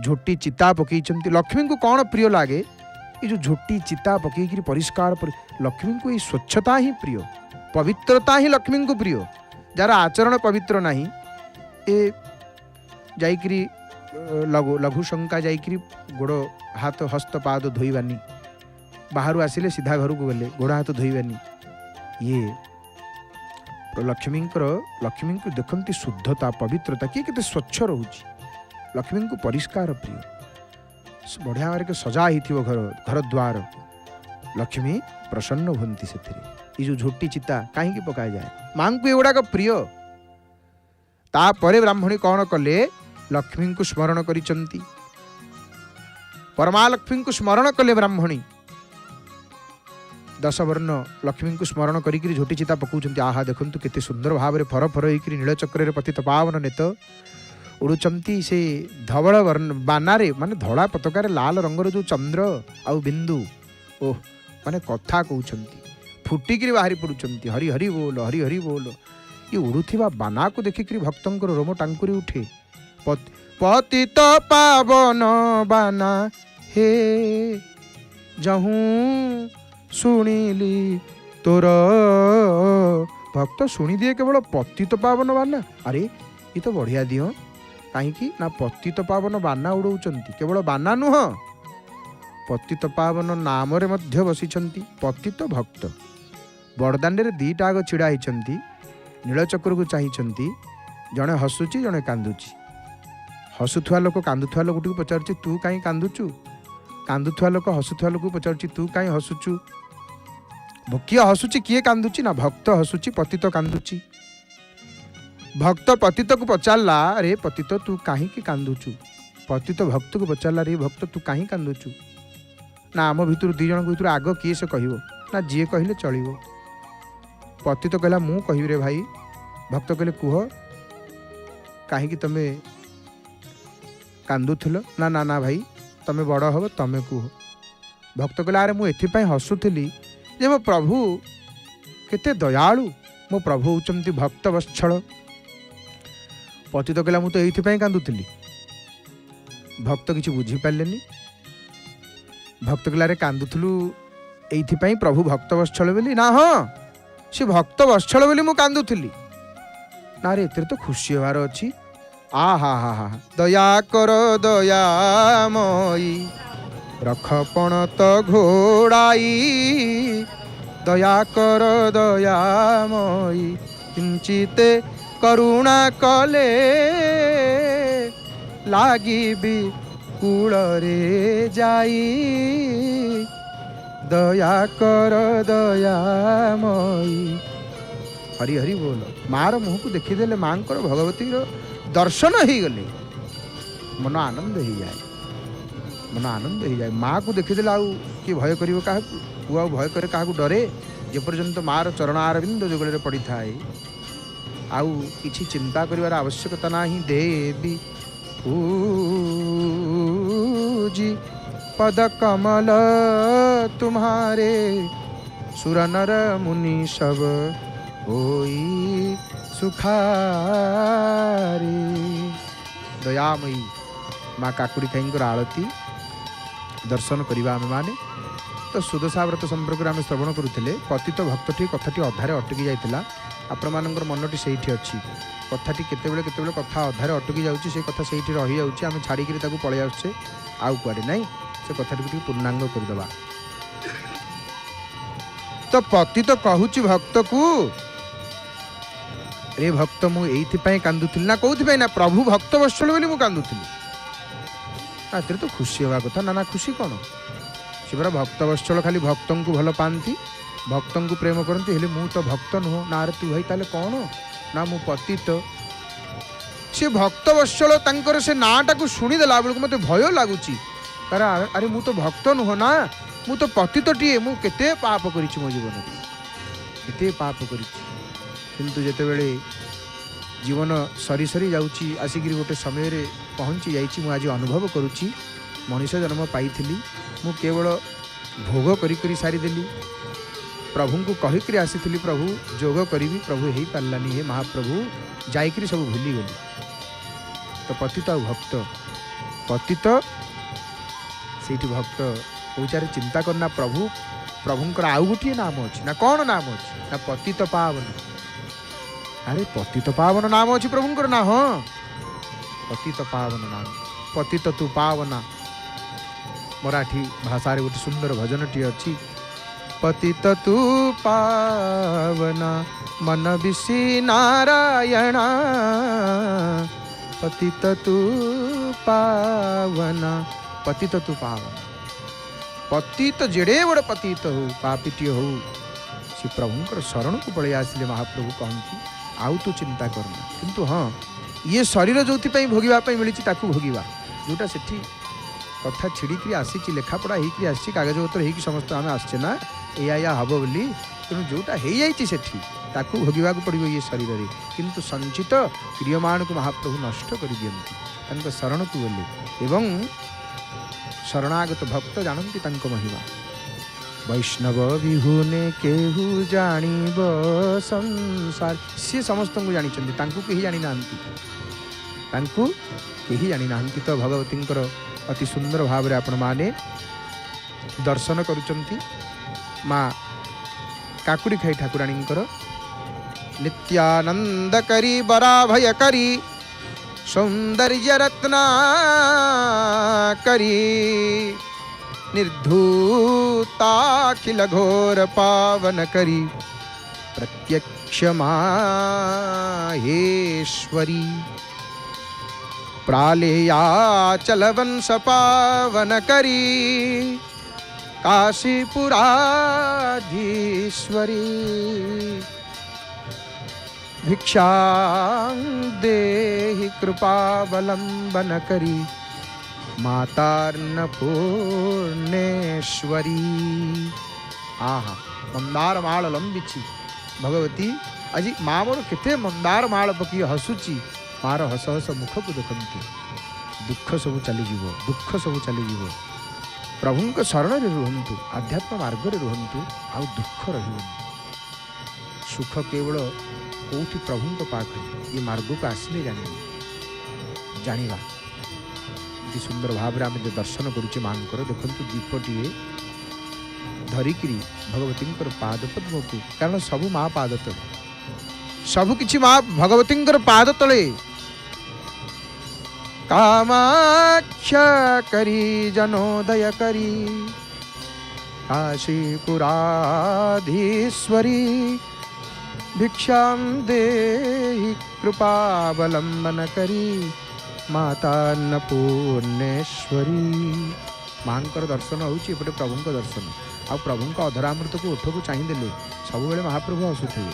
झोटी चिता पकई लक्ष्मी को कौन प्रिय लगे ये जो झोटी चिता पकईकरी परिष्कार लक्ष्मी को ये स्वच्छता ही प्रिय पवित्रता ही लक्ष्मी को प्रिय जार आचरण पवित्र नहीं ए जाइकरी लघु शंका जाइकरी गोड़ हाथ हस्त पाद धोइबानी बाहर आसिले सीधा घर को गले गोड़ हाथ धोइबानी ये लक्ष्मी को देखती शुद्धता पवित्रता किए केते स्वच्छ रोची लक्ष्मी को परिष्कार प्रिय बढ़िया मारे सजा ही घर घर द्वार लक्ष्मी प्रसन्न होती से ये जो झोटी चिता कहीं पकाए जाए माँ को एगुड़ाक प्रिय तापर ब्राह्मणी कौन कले लक्ष्मी को स्मरण करिसंती परमालक्ष्मी को स्मरण कले ब्राह्मणी दश वर्ण लक्ष्मी को स्मरण करी झोटी चिता पकाउछंती आहा देखंतु केते सुंदर भाव फर फर होइकरी नीलचक्र पतित पावन नेत उड़ुचंती से धवल वर्ण बानारे माने धड़ा पताकार लाल रंगर जो चंद्र आउ बिंदु ओह माने कथा कहउछंती फुटिकी बाहरी पड़ुचंती हरि हरि बोल ये उड़ुथिबा बाना को देखिकरी भक्तंकर रोम टांकुरी उठे पतित पावन बाना हे जहूँ शुणिली तोर भक्त शुणी दिए केवल पतित पावन बाना अरे ये तो बढ़िया दियो कहीं ना पतित पावन बाना उड़ौचंती केवल बाना नुह पतित पावन नाम रे मध्य बसिछंती पतित भक्त बड़दाण्ड रे दीटा आग छिड़ा होती नीलचक्र को चाहिए जड़े हसुची जड़े कांदुची हसुवा लोक कांदुवा लोक को पचारुची तू कहीं कांदुचु कांदुवा लोक हसुवा लोक पचारुची तू कहीं हसुचु किए हसुची किए कांदुची ना भक्त हसुची पतित कांदुची भक्त पतित को पचारला अरे पतित तू कहीं कांदुचु पतित भक्त को पचारला रे भक्त तू कहीं कांदुचु ନା आम भितर दी जन भितर आग किए से कह ना जी कहले चलो। पति तो कहला मु कहि रे भाई। भक्त कहले कुह कहीं तुम कांदुल ना ना ना भाई तुम बड़ हम तुम कुह। भक्त कहला अरे मुझे हसुली जे मो प्रभु केते दयालु मो प्रभु होचंती भक्त वत्सल। पति तो कहला मुझे ये कांदुली। भक्त किसी बुझीपारे। भक्त कहला रे कांदुलु ये प्रभु भक्त वत्सल बोली ना हाँ सी भक्त वत्सल बोली मु कांदुली ना रे एते तो खुशी होवार अच्छी। आ हा हा हा दया कर दयामयी रख पणत घोड़ाई दया कर दयामयी किंचिते करुणा कले लागिबी कूल रे जाई दया कर दयामयी। हरि हरि बोल। मार मुह को देखीदेले माँ भगवती दर्शन हो गले मन आनंद हो जाए। मन आनंद हो जाए। माँ को देखीदेले आउ किए भय कर क्या पुआ भय करे क्या डरे जेपर्यंत मार चरणारविंद जुगल पड़ी थाए आउ किछि चिंता करिवार आवश्यकता नाही। देवी पूजी पद कमल तुम्हारे सुर नर मुनि सब होई सुखारी। दयामयी माँ काकुड़ी खाई आलती दर्शन करवा आम मैंने तो सुदशा व्रत संपर्क में आम श्रवण करुले। पतित भक्तटी कथाटी अधारे अटकी जाता आपण मानकर मनटी से अच्छी कथाटी केतेबेले केतेबेले कथा अधारे अटकी जाऊँगी से कथा से रही जाऊँगी आम छाड़िक पलि आसुचे आउ कुआडे नाई से कथा पूर्णांग करदे। तो पति तो कहूची भक्त को रे भक्त मुझे कांदुली ना कौन ना प्रभु भक्त वत्सल बोली मु कांदुली। तो खुशी हवा कथा ना ना खुशी कौन से पूरा भक्त वत्सल खाली भक्त को भल पाती भक्त को प्रेम करती हेले मु तो भक्त नुह ना रे तू भाई ताले कौन ना मु पति तो सी भक्त वत्सल तांकर से नाटा को शुणीदेला बेलू मत भय लगुच अरे मु तो भक्त नुह ना मु तो पति तो टीए मु केते पाप करिछि मो जीवन केते पाप करिछि किंतु जेतेबेले जीवन सरी सरी जाउछि आसिक गोटे समय रे पहुँची जाइछि मु आज अनुभव करुछि मनुष्य जन्म पाइथिली मु केवल भोग करी करी सारी देली प्रभु को कहीकि आसी प्रभु जोग करी प्रभु हो पारानी हे महाप्रभु जाइकरी सब भूली गली। तो पतित आ भक्त पतित से भक्त कौचारे चिंता करना प्रभु प्रभुंकर आउ गोटे नाम अच्छी ना कौन नाम अच्छी ना पतित पावन। अरे पतित पावन नाम अच्छी प्रभुंकर ना हाँ पतित पावन नाम पतित तू पावना मराठी भाषा रे गोटे सुंदर भजन टी अच्छी पतित तू पावना मन विषी नारायणा पतित तू पावना पतित तू पावना पतित जेड़े बड़े पतित हो पापीटी हो से प्रभुंकर शरण को पड़े आसिले महाप्रभु कहती आउ तू चिंता करना किंतु हाँ ये शरीर जो भोगवाई मिली भोगवा जोटा से कथा छिड़ी आसी लेखापढ़ा होकर आसी कागज पत्र हो समस्त आम आसचे ना या हम बोली तेणु जोटा हो जाती भोगवा पड़ो ये शरीर में किंतु संचित क्रियमाण को महाप्रभु नष्ट कर दियंती शरण को गले एवं शरणागत भक्त जानती महिमा वैष्णव विहुने केहू जानिब संसार सी समस्त को जानी कहीं जानी ना कहीं जानी ना तो भगवती अति सुंदर भाव रे आपण माने दर्शन करुचंती माँ काकुड़ी खाई ठाकुराणी नित्यानंद करी बरा भय करी सौंदर्य रत्ना करी निर्धूताखिल घोर पावन करी प्रत्यक्ष माहेश्वरी प्रालेया चलवंश पावन करी काशीपुराधीश्वरी भिक्षां देहि कृपावलंबन करी ମାତାର୍ଣ୍ଣପୂର୍ଣ୍ଣେଶ୍ୱରୀ। ଆହା ମନ୍ଦାର ମାଳ ଲମ୍ବିଛି ଭଗବତୀ ଆଜି ମା ମୋର କେତେ ମନ୍ଦାର ମାଳ ପକାଇ ହସୁଛି। ମାର ହସ ହସ ମୁଖକୁ ଦେଖନ୍ତୁ, ଦୁଃଖ ସବୁ ଚାଲିଯିବ, ଦୁଃଖ ସବୁ ଚାଲିଯିବ। ପ୍ରଭୁଙ୍କ ଶରଣରେ ରୁହନ୍ତୁ, ଆଧ୍ୟାତ୍ମ ମାର୍ଗରେ ରୁହନ୍ତୁ, ଆଉ ଦୁଃଖ ରହିବନି। ସୁଖ କେବଳ କେଉଁଠି ପ୍ରଭୁଙ୍କ ପାଖରେ, ଏ ମାର୍ଗକୁ ଆସିଲେ ଜାଣିବା। ଅତି ସୁନ୍ଦର ଭାବରେ ଆମେ ଯେ ଦର୍ଶନ କରୁଛେ ମାଙ୍କର, ଦେଖନ୍ତୁ ଦୀପଟିଏ ଧରିକିରି ଭଗବତୀଙ୍କର ପାଦ ପଦ୍ମକୁ, କାରଣ ସବୁ ମା ପାଦ ତଳେ, ସବୁ କିଛି ମା ଭଗବତୀଙ୍କର ପାଦ ତଳେ। କାମାକ୍ଷା କରି ଜନୋଦୟ କରି କାଶୀପୁରାଧୀଶ୍ୱରୀ भिक्षां देहि कृपावलंबन करी मातान्नपूर्णेश्वरी। मांकर दर्शन होउछि एपटे प्रभुंक दर्शन। आ प्रभुंक अधरामृत को ओठको चाहिदेले सबुबेले महाप्रभु हसुथिबे,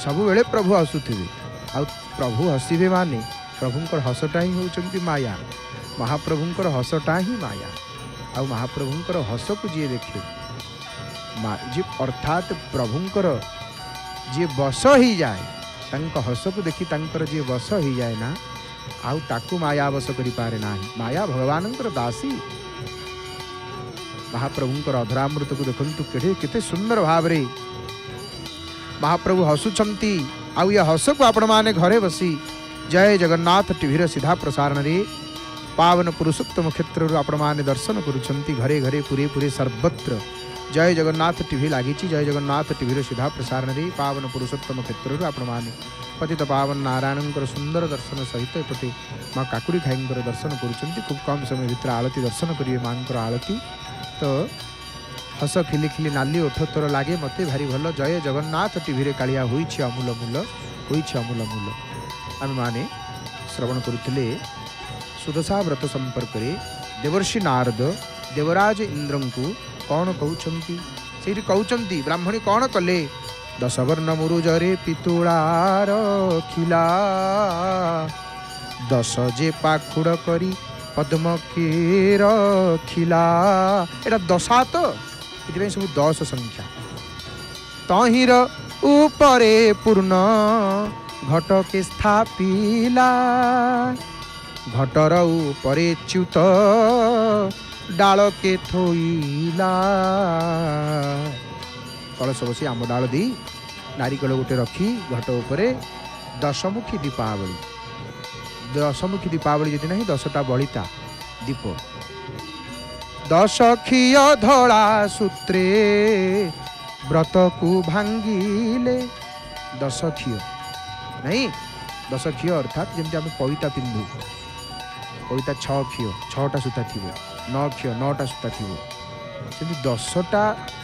सबुबेले प्रभु हसुथिबे। आ प्रभु हसिबे माने प्रभुंकर हसटा ही होउछंती माया, महाप्रभुंकर हसटा ही माया। आ महाप्रभुंकर हस को जी देखे जी अर्थात प्रभुंकर जी बस ही जाए, तांको हस को देखी तांकर जी बस ही जाए ना, आउ ताकू माया बस करि पारे नाही। माया भगवानंकर दासी। महाप्रभुंकर अधरामृत को देखंतु केते सुंदर भाव रे महाप्रभु हसुछंती। आउ ये हस को आपण माने घरे बसी जय जगन्नाथ टीवीर सीधा प्रसारण रे पावन पुरुषोत्तम क्षेत्र आपण माने दर्शन करुछंती। घरे घरे पूरे पूरे सर्वत्र जय जगन्नाथ टीवी लगी। जय जगन्नाथ टीवीर सीधा प्रसारण रे पावन पुरुषोत्तम क्षेत्र आपण माने पतित पावन नारायणकर सुंदर दर्शन सहित एपटे माँ काकुड़ी खाईंकर दर्शन करुछंती। खूब कम समय भीतर आलती दर्शन करिवे मांकर आलती। तो हस खिली खिली नाली ओठ तोर लागे मते भारी भल। जय जगन्नाथ टीवी रे कालिया होईछि अमूल मूल, होईछि अमूल मूल। आम माने श्रवण करुथिले सुदशा व्रत संपर्क रे देवर्षि नारद देवराज इंद्रंकु कौन कहउछंती। सेठी कहउछंती ब्राह्मणी कौन कले। दशवर्ण मुरुजरे पितुळार खिला, दश जे पाखुड़ करी पद्म केर खिला। एटा दशा तो इतने सब 10 संख्या। तहिर ऊपरे पूर्ण घट के स्थापिला, घटर ऊपरे च्युत डाल के थोइला। कलश बसी आम डाल दी नारिकल गोटे रखी घट उपरे दशमुखी दीपावली। दशमुखी दीपावली यदि नहीं 10टा बलिता दीप। 10 खिय धड़ा सूत्रे व्रत को भांगिले। 10 खिय नहीं 10 खिय अर्थात जमी आम पईता पिंधु पईता 6 खिय 6टा सूता थी, 9 खिय 9टा सूता थी, 10टा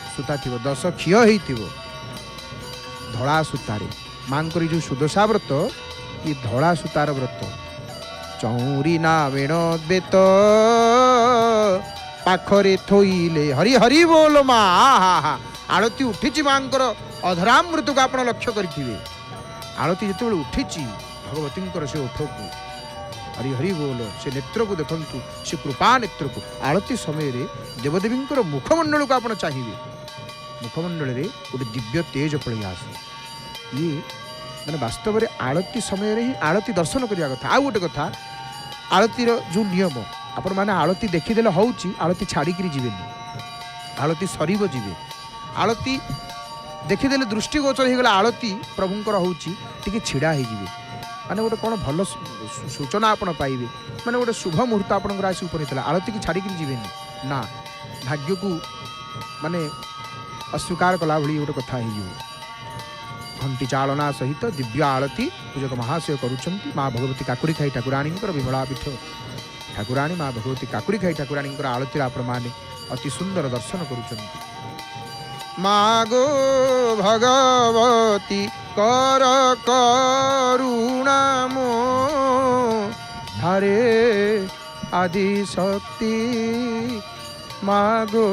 सूता थी, 10 खिय हो धड़ा सूतारे। मांकर जो सुदशा व्रत ये धड़ा सूतार व्रत। चौरी ना वेण बेत पाखरे थोइले हरि हरि बोल मा। आळती उठी मांकर अधरामृत को आप लक्ष्य करेंगे। आळती जो उठी भगवतींकर से ओठ को हरि हरि बोल से नेत्र को देखंतु, से कृपा नेत्र को। आळती समय रे देवदेवींकर मुखमंडल को आप चाहिए। मुखमंडल रे गोटे दिव्य तेज पड़े आसे। ये मैंने वास्तव में आळती समय रे ही आळती दर्शन करिया कथा। आ गोटे कथा आळतीर जो नियम आपण माने आळती देखिदेले होउची आळती छाड़िकी जीवेनी, आळती सरीब जीवे। आळती देखिदेले दृष्टिगोचर हो गला आळती प्रभुंकर होउची टिके छिड़ा हो जीवे। माने गोटे कौन भल सूचना आपण पाइबे, माने गोटे शुभ मुहूर्त आपणकर आसी उपनीतला। आळती की छाड़िकी जीवेनी ना, भाग्य को माने अस्वीकार कला भली गोटे कथा हो। घंटी चालना सहित दिव्य आळती पूजक महाशय करुछंती। माँ भगवती काकुड़ी खाई ठाकुराणी विमला पीठ ठाकुराणी माँ भगवती काकुड़ी खाई ठाकुराणी आळती आपण माने अति सुंदर दर्शन करुछंती। माँ गो भगवती कर करुणा मो हरे आदि शक्ति। माँ गो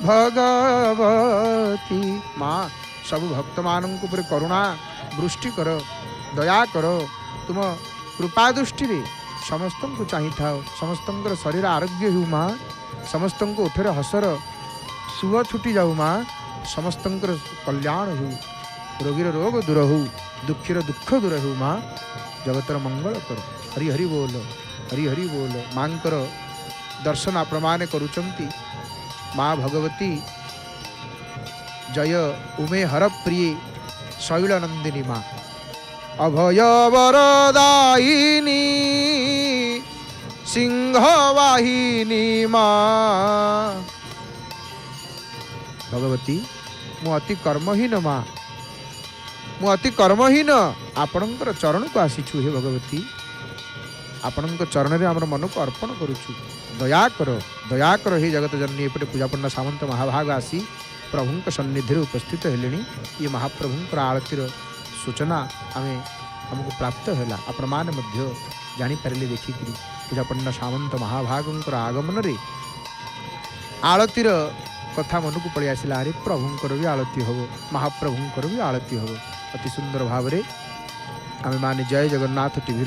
भगवती माँ सब भक्त मानक ऊपर करुणा दृष्टि कर, दया कर। तुम कृपा दृष्टि रे समस्त को चाही था समस्त शरीर आरोग्य हो माँ समस्त उठे हसर सुख छुटी जाऊ माँ समस्त कल्याण हो रोगीर रोग दूर हो दुखीर दुख दूर हो माँ जगतर मंगल कर हरि हरि बोल मांकर दर्शन आपण माने करुचंती माँ भगवती जय उमे हर प्रिय शैलनंदिनी माँ अभय वरदायिनी सिंहवाहिनी माँ भगवती मु अति कर्महीन माँ मु अति कर्महीन आपणकर चरण को आसीछु हे भगवती आपणक चरण रे हमर मन को अर्पण करूछु दया कर हे जगत जननी एपटे पूजापन्न सामंत महाभाग आसी प्रभुंक सन्निधि उपस्थित हेलेनी ये महाप्रभुंकर आरतीर सूचना हमको प्राप्त है आपण मैंने जापर देखिक पूजापन्न सामंत महाभागंकर आगमन रे आलतीर कथा मन को पलि आसला अरे प्रभुंकर भी आलती हम महाप्रभुंकर भी आलती हम अति सुंदर भाव में आम मैंने जय जगन्नाथ टीवी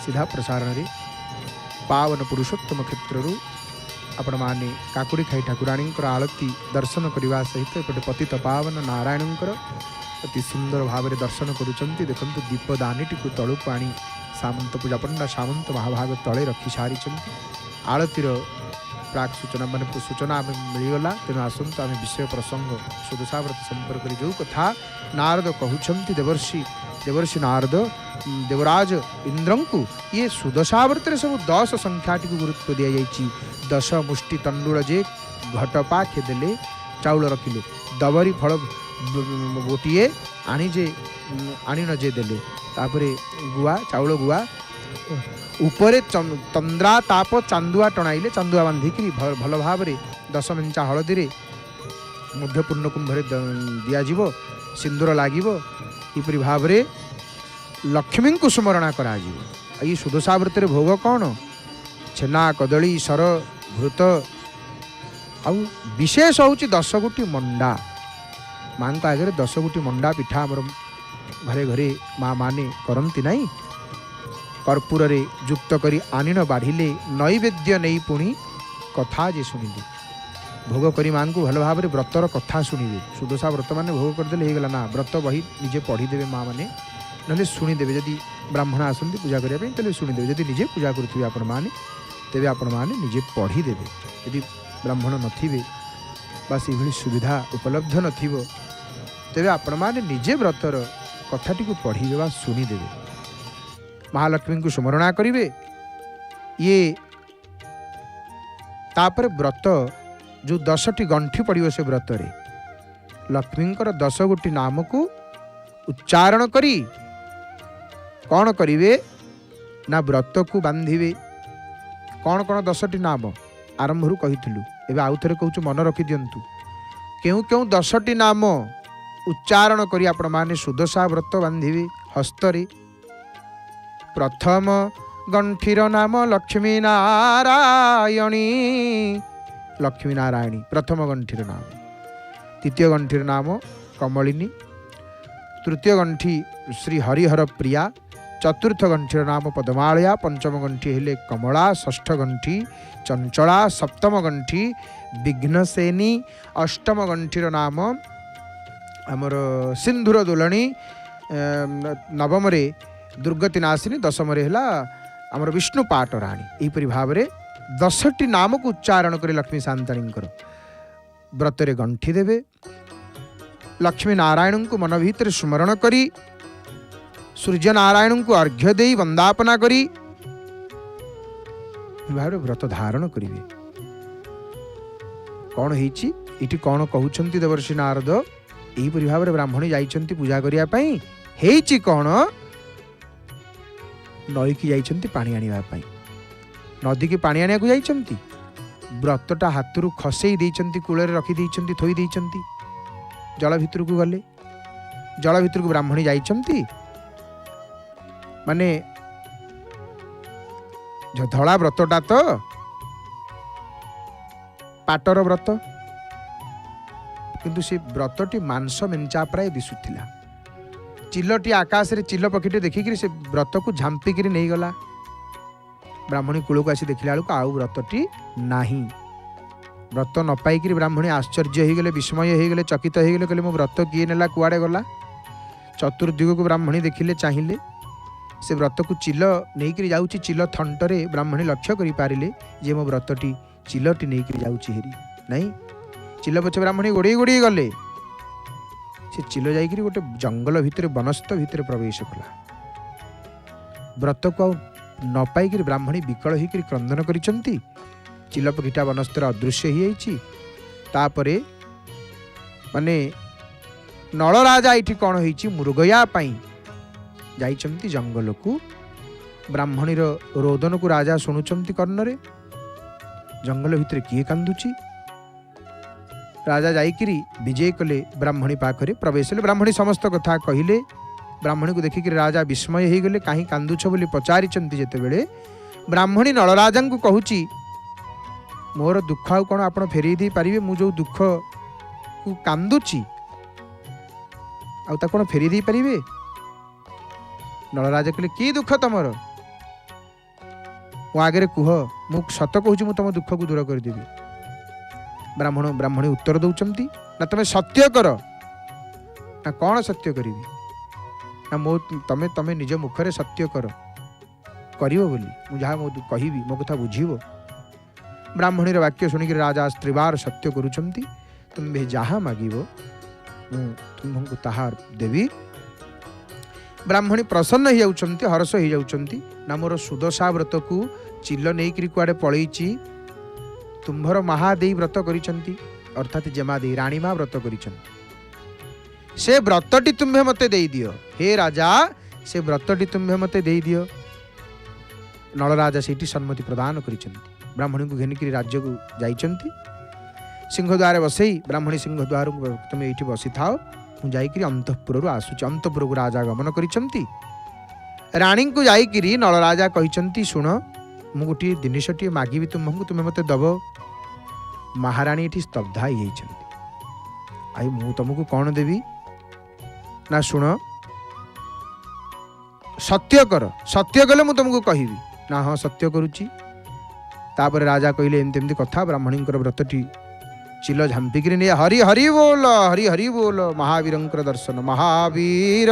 सीधा प्रसारण रे पावन पुरुषोत्तम क्षेत्र आपण मैंने काकुड़ी खाई ठाकुराणी आलती दर्शन करने सहित एपटे पतित पावन नारायणकर अति सुंदर भाव में दर्शन करुँच देखु दीपदानी टी तलू आनी सामंत पूजापंडा सामंत महाभाग तले रखी सारी आलतीर प्राक सूचना मान सूचना आम मिलगला तेणु आसतु आम विषय प्रसंग सुदशाव्रत संपर्क जो कथा नारद कहते देवर्षि नारद देवराज इंद्र को ये सुदशाव्रत सब 10 संख्या टी गुरुत्व दि जाइए 10 मुष्टि तंडुल जे घटपा खेदेले चाउल रखिले दबरी फल गोटे आनी नजे देले तापरे गुआ चाउल गुआ उपरे तंद्रा ताप चांदुआ टणाइले चांदुआ बांधिकी भल भाव में 10 मेंचा हलदी रे मध्य पूर्ण कुंभरे दियाजिव सिंदूर लागिव इपरि भाव में लक्ष्मी को स्मरणा करा ये सुदशाव्रत भोग कौन छेना कदली सर घृत आउ विशेष हूँ 10 गोटी मंडा माँ आगे 10 गोटी मंडा पिठा आमर घरे घरे माँ माने करती नहीं कर्पूर रे युक्त करी आनिन बाढ़िले नैवेद्य नहीं पुणी कथा जे शुणिले भोग करी माँ को भल भाव में व्रतर कथा शुणिबे सुदशा व्रत मैंने भोग करदे हो ना व्रत बही निजे पढ़ीदेवे माँ मैंने ना शुणिदेवे जदि ब्राह्मण आसती पूजा करने तेल शुणिदेवे जदि निजे पूजा करुवे आपण मैंने तेरे आपण मैंने निजे पढ़ीदेवे यदि ब्राह्मण नथिबे बास ये सुविधा उपलब्ध नथिबो तेरे आपण मैंने निजे व्रतर कथाटी को पढ़ीबे बा शुणिदेवे महालक्ष्मी को स्मरणा करिवे ये तापर व्रत जो 10टी गंठी पड़ो से व्रत रे लक्ष्मींकर 10 गोटी नाम को उच्चारण करी कौन करिवे ना व्रत को बांधिवे कौन कौन 10टी नाम आरंभ कही एवं आउ थे कहूँ मन रखी दिंतु क्यों क्यों 10टी नाम उच्चारण करी आपण माने सुदशा व्रत बांधिवे हस्तरे प्रथम गंठीर नाम लक्ष्मी नारायणी प्रथम गंठीर नाम द्वितीय गंठीर नाम कमलिनी तृतीय गंठी श्री हरिहर प्रिया चतुर्थ गंठीर नाम पद्मालया पंचम गंठी हेले कमला षष्ठ गंठी चंचला सप्तम गंठी विघ्नसेनी अष्टम गंठीर नाम आमर सिंधुर दोलणी नवम रे दुर्गति नाशिनी दशम है आमर विष्णु पाट राणी यहीपरि भाव में 10टी नाम को उच्चारण कर लक्ष्मी शांताणी व्रत रे गंठी देवे लक्ष्मी नारायण को मन भीतर स्मरण करी सूर्य नारायण को अर्घ्य दे वंदापना करी भाव व्रत धारण करेंगे कौन होती कौन कहते देवर्षि नारद यहीपरि भाव में ब्राह्मणी जाइछन्ति पूजा करिया कौन नई की जाइछन्ति पानी आनिबा पई नदी की पानी आनिया को जाइछन्ति व्रतटा हाथरू खसई देइछन्ति कूଳରେ रखी देइछन्ति थोई देइछन्ति जल भितर को गले जल भितर को ब्राह्मणी जाइछन्ति माने जो धला व्रतटा तो पाटर व्रत किंतु से व्रतटी मांस मेंचा प्राय दिशुथिला चिलटी आकाश रे चिल पक्षी देखिक से व्रत को झांपिक नहीं गला ब्राह्मणी कूलक आसी देखला बेलू आउ व्रतटी नाही। व्रत न पाई ब्राह्मणी आश्चर्य हो गले, विस्मय हो गले, चकित हो गले, कहले मो व्रत किए नेला, कुआड़े गला। चतुर्दिग को ब्राह्मणी देखिले, चाहिए से व्रत को चिल नहीं जाऊँगी, चिल थंटरे ब्राह्मणी लक्ष्य कर पारे जे मो व्रतटी चिलटी नहीं जाऊँगी हेरी नहीं। चिल पछे ब्राह्मणी गोड़े गोड़े गले, से चिल जाइकरी गोटे जंगल भितर वनस्थ भितर प्रवेश कला। व्रत को न पाई ब्राह्मणी विकल होकर क्रंदन करिसंती। चिल पक्षीटा वनस्तर अदृश्य हो जाइछि। तापरे माने नल राजा ये कौन होइछि, मृगया पाई जाइछंती जंगल को। ब्राह्मणीर रोदन को राजा शुणुचंती कर्णरे। जंगल भितर किए कांदुची। राजा जाइकिरी विजय कले ब्राह्मणी पाखरे प्रवेश ले। ब्राह्मणी समस्त कथा कहिले। ब्राह्मणी को देखिक राजा विस्मय हो गले, कहीं कांदुछ बोली पचारि जेतेबेले ब्राह्मणी नलराजा को कहूची, मोर दुख आउ कौन आप फेरई दे पारे, मु जो दुख को कांदुची आ कौन फेरी दे पारे। नलराजा कहले कि दुख तमर, मो आगे कुह, मु सत कहूँ मु तुम दुख को दूर करदेवी। ब्राह्मणी उत्तर दौरान ना तुम सत्य कर, ना कौन सत्य करी ना मो तमे तमे निज मुखरे सत्य कर बोली मु जहाँ मो कहि मो कथा बुझीबो। ब्राह्मणीर वाक्य शुणिक राजा स्त्रीवार सत्य करुचंती। तुम्हें जहाँ मागिब तुमको ताहा देवी। ब्राह्मणी प्रसन्न हो जाउछंती, हर्ष हो जाउछंती। ना मोर सुदशा व्रत को चिल नहीं कुआड़े पलैची, तुम्भर महादेई व्रत करिसंती, अर्थात जेमादेई राणीमा व्रत करिसंती। से व्रतटी तुम्हें मते देई दियो, हे राजा से व्रतटी तुम्हें मते देई दियो। नल राजा सेठी सम्मति प्रदान करिसंती। ब्राह्मणी को घेनिक राज्य को जाइछंती। सिंहद्वार बसई ब्राह्मणी सिंहद्वार तुम ये बसी था, मुझे अंतपुर आसुची। अंतपुर को राजा गमन करिसंती। राणी को जाइकिरी नल राजा कहिसंती, शुण मु गोटे जिनिसटी मागिबी तुमको, तुम्हें मते दब। महाराणी ये स्तब्धा हो जाइछंती। आई मु तुमको कौन देवी ना, शुण सत्य कर, सत्य कले मु तुमको कहबी ना। हाँ सत्य करुची। तापर राजा कहले एमती एमती कथा। ब्राह्मणी व्रतटी चिल झांपिक हरि हरि बोल, हरि हरि बोल। महावीर दर्शन, महावीर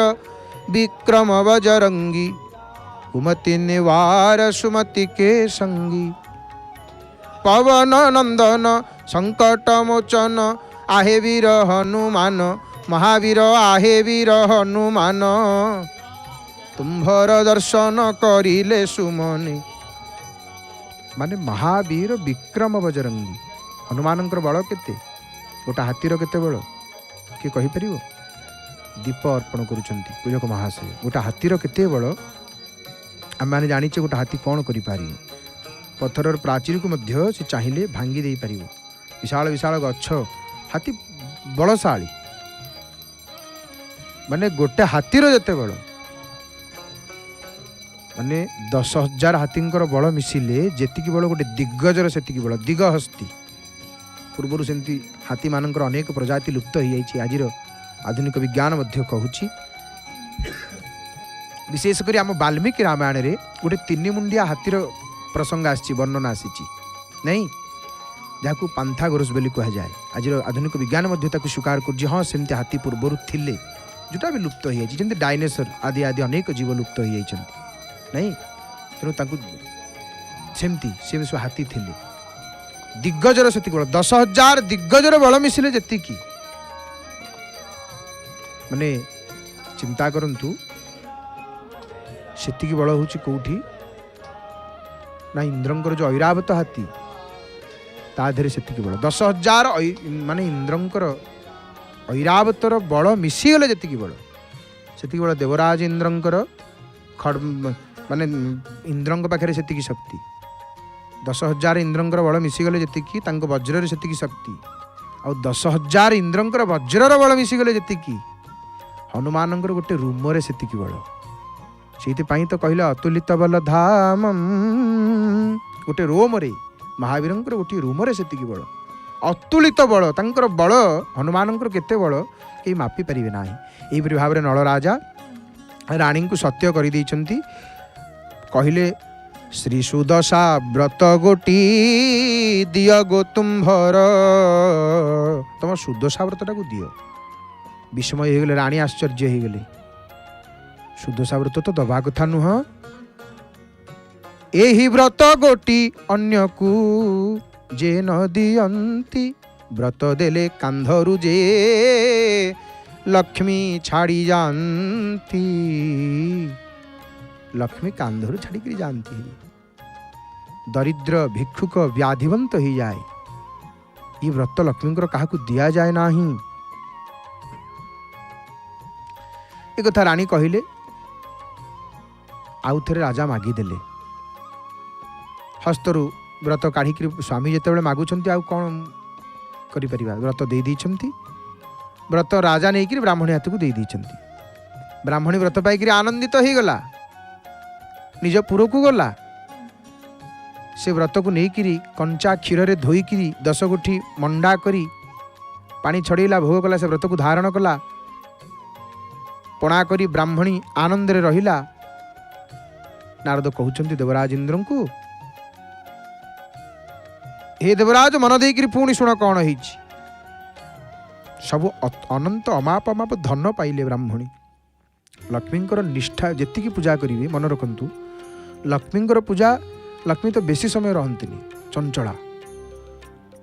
विक्रम बजरंगी, कुमति निवार सुमति के संगी, पवन नंदन संकट मोचन, आहे वीर हनुमान, महावीर आहे वीर हनुमान, तुम्भर दर्शन करिले सुमनि। माने महावीर विक्रम बजरंगी, हनुमान बल केते, गोटा हाथीर केते बल किए कहीपर। दीप अर्पण करुचंती पूजक महाशय। गोटा हाथीर केते बल आम मैंने जानीचे। गोटा हाथी कौन करि, पत्थर प्राचीर को मध्य से चाहिए भांगी दे पारिबो। विशाल विशाल गच्छ, हाथी बलशाली। माने गोटे हाथीर जते बल, माने 10,000 हाथींकर बल मिसिले जेतिकी बल गोटे दिग्गजर सेतिकी बल। दिगहस्ती पूर्वर सेमती हाथी मानकर अनेक प्रजाति लुप्त हो जाइए। आज आधुनिक विज्ञान मध्य कहूची। विशेषकर आम वाल्मीकि रामायण रे गोटे 3 मुंडिया हाथीर प्रसंग आसी, वर्णना आसी नहीं, जहाँ पांथागोरस बोली कह जाए। आज आधुनिक विज्ञान मध्य ताकू स्वीकार कर। हाँ सेमती हाथी पूर्वर थिले, जोटा भी लुप्त हो जाए, जमी डायनासोर आदि आदि अनेक जीव लुप्त हो जाइए नहीं। तेणु सेमती से सब हाथी थिले। दिग्गजर से बल, 10,000 दिग्गजर बल मिसिले जेतिकी, माने चिंता करंतु सेतिकी बल होची कोठी ना। इंद्रंकर जो ऐरावत हाथी ता देहरे सेतिकी बल। 10,000 माने इंद्रंकर ऐरावतर बल मिसीगले जेतिकी बल, सेतिकी बल देवराज इंद्रंकर माने इंद्रंक पाखे सेतिकी शक्ति। 10,000 इंद्रंकर बल मिसीगले जेतिकी, तांको वज्र सेतिकी शक्ति। आ 10,000 इंद्रंकर वज्रर बल मिसीगले जेतिकी, हनुमानंकर गोटे रूमरे सेतिकी बल। से तो कहले अतुलित बल धाम, गोटे रोमरे महावीरंकर गोटे रूमरे सेतिकी बल। अतुलित बल, तांकर बल हनुमानंकर केते बल कहीं मापी पारिबे नाही। एहिपरि भाव नल राजा राणी को सत्य कर कहले श्री सुदशा व्रत गोटी दिय गो तुम्भर तुम सुदशा व्रतटा को दियो। विस्मय हो गले, राणी आश्चर्य हो गले, सुदशा व्रत तो दबा कथा नुह, एही व्रत गोटी अन्य को जे न दियंती, व्रत देले कांधरु जे लक्ष्मी छाड़ी जानती। लक्ष्मी कांधरु छाड़ी जानती, दरिद्र भिक्षुक व्याधिवंत हो जाए, ये व्रत लक्ष्मी क्या दिया जाए नाही। एक कथा राणी कहले, आउ थे राजा मागिदेले, हस्तरु व्रत काढ़ी स्वामी जिते मागुंट आउ कौन कर व्रत दे दी, व्रत राजा नहीं ब्राह्मणी हाथ को दे दी। ब्राह्मणी व्रत पाई आनंदित हो गला, निज पुर को गला, से व्रत को लेकिरी कंचा क्षीर रे धोईकी 10 गुठी मंडा करी पानी छड़ेला, भोग कला, से व्रत को धारण कला, पणा करी ब्राह्मणी आनंद रे रहिला। नारद कहउचंती देवराज इंद्र को, हे देवराज मन देकरी पुणी शुण कौन है, सब अनंत अमाप अमाप धन पाइले ब्राह्मणी। लक्ष्मींकर निष्ठा जेतिकी पूजा करिवे, मन रखंतु लक्ष्मींकर पूजा, लक्ष्मी तो बेसी समय रहंतिनी, चंचला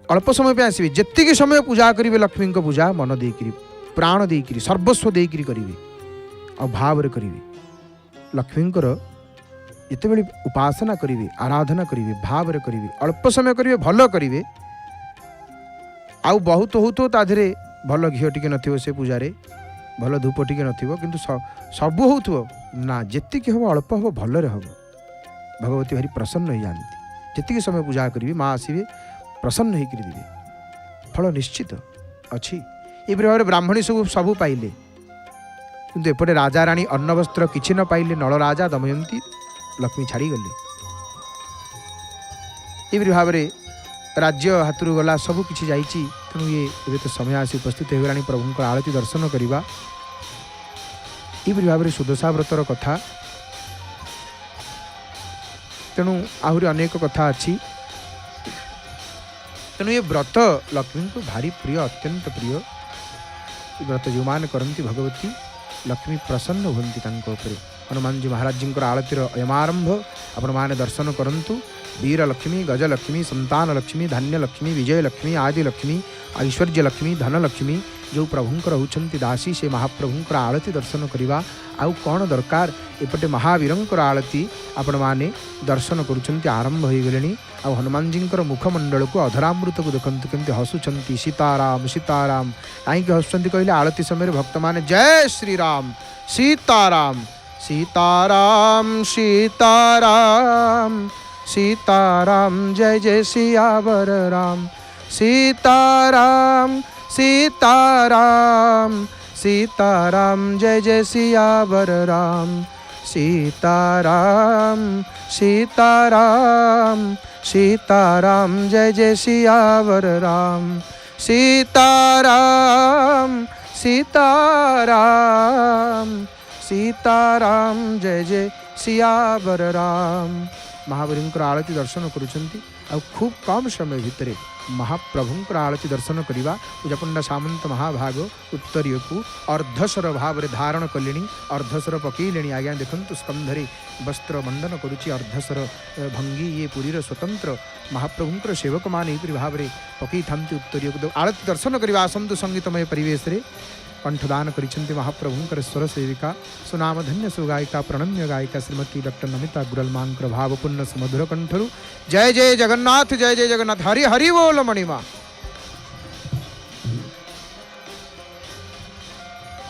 अल्प समय पे आसबे, जेतिकी समय पूजा करिवे लक्ष्मी को पूजा मन देकरी प्राण देकरी सर्वस्व देकरी करिवे, अभाव रे करिवे। लक्ष्मींकर जितेबेले उपासना करिवे, आराधना करिवे, भाव रे करिवे, अल्प समय करिवे, भल करिवे, आउ बहुत हो तो ता धरे भल घी टिके नथिबो, से पूजारे भल धूप टिके नथिबो, किंतु सबु होउथबो ना, जेतिकी हबो अल्प हबो, भल रे हबो। भगवती भारी प्रसन्न हो जाती, जेतिकी समय पूजा करिवे माँ आसबे प्रसन्न होकर देवे, फल निश्चित अच्छी। ये भाव ब्राह्मणी सबू पाइले, किंतु एपटे राजा राणी अन्न वस्त्र किछि न पाइले, नल राजा दमयंती लक्ष्मी छाड़ी गले। ये भाव में राज्य हाथरू गला, सबू किछि जाइछि। तेणु ये तो समय आसी उपस्थित हो गलानी प्रभु आरती दर्शन करवा। ये भाव में सुदशा व्रतर कथा, तेणु आहरी अनेक कथा अच्छी। तेणु ये व्रत लक्ष्मी को भारी प्रिय, अत्यंत प्रिय। व्रत जो मान करती भगवती लक्ष्मी प्रसन्न होती। हनुमान जी महाराज जी आरतीर अयमारंभ आपण माने दर्शन करंतु। वीर लक्ष्मी, गज लक्ष्मी, संतान लक्ष्मी, धान्य लक्ष्मी, विजय लक्ष्मी, आदि लक्ष्मी, ऐश्वर्य लक्ष्मी, धन लक्ष्मी जो प्रभुंकर होती दासी, से महाप्रभुंकर आरती दर्शन करवा। आउ कौन दरकार, एपटे महावीरंकर आरती आपण माने दर्शन करुछंती, आरंभ हो गले। आ हनुमान जी मुखमंडल को अधरामृत को देखते केमती हसुंट, सीताराम सीताराम कहीं हसुंट कहले, आरती समय भक्त माने जय श्रीराम सीताराम सीताराम सीताराम सीताराम जय जय सियावर राम, सीताराम सीताराम सीताराम जय जय सियावर राम, सीताराम सीताराम सीताराम जय जय सियावर राम, सीताराम सीताराम सीताराम जय जय सियावर राम। महावीरंकर आरती दर्शन करुछंती। आ खूब कम समय भितर महाप्रभुंकर आरती दर्शन करवा। पूजापंडा सामंत महाभाग उत्तरीय को अर्धस्वर भाव में धारण कले, अर्धस्वर पकईले। आज्ञा देखु स्कंधरे वस्त्र मंडन करुच्ची, अर्धस्वर भंगी ये पुरीर स्वतंत्र महाप्रभुंकर सेवक मान भाव में पकई था उत्तरीय को आरती दर्शन करवा। आसंतु संगीतमय परिवेश रे कंठदान करिछन्ति महाप्रभुंकर स्वर सेविका सुनामधन्य सुगायिका प्रणम्य गायिका श्रीमती डॉक्टर नमिता गुरलमांकर भावपूर्ण सुमधुर कंठरु। जय जय जगन्नाथ, जय जय जगन्नाथ, हरि हरि बोल मणिमा।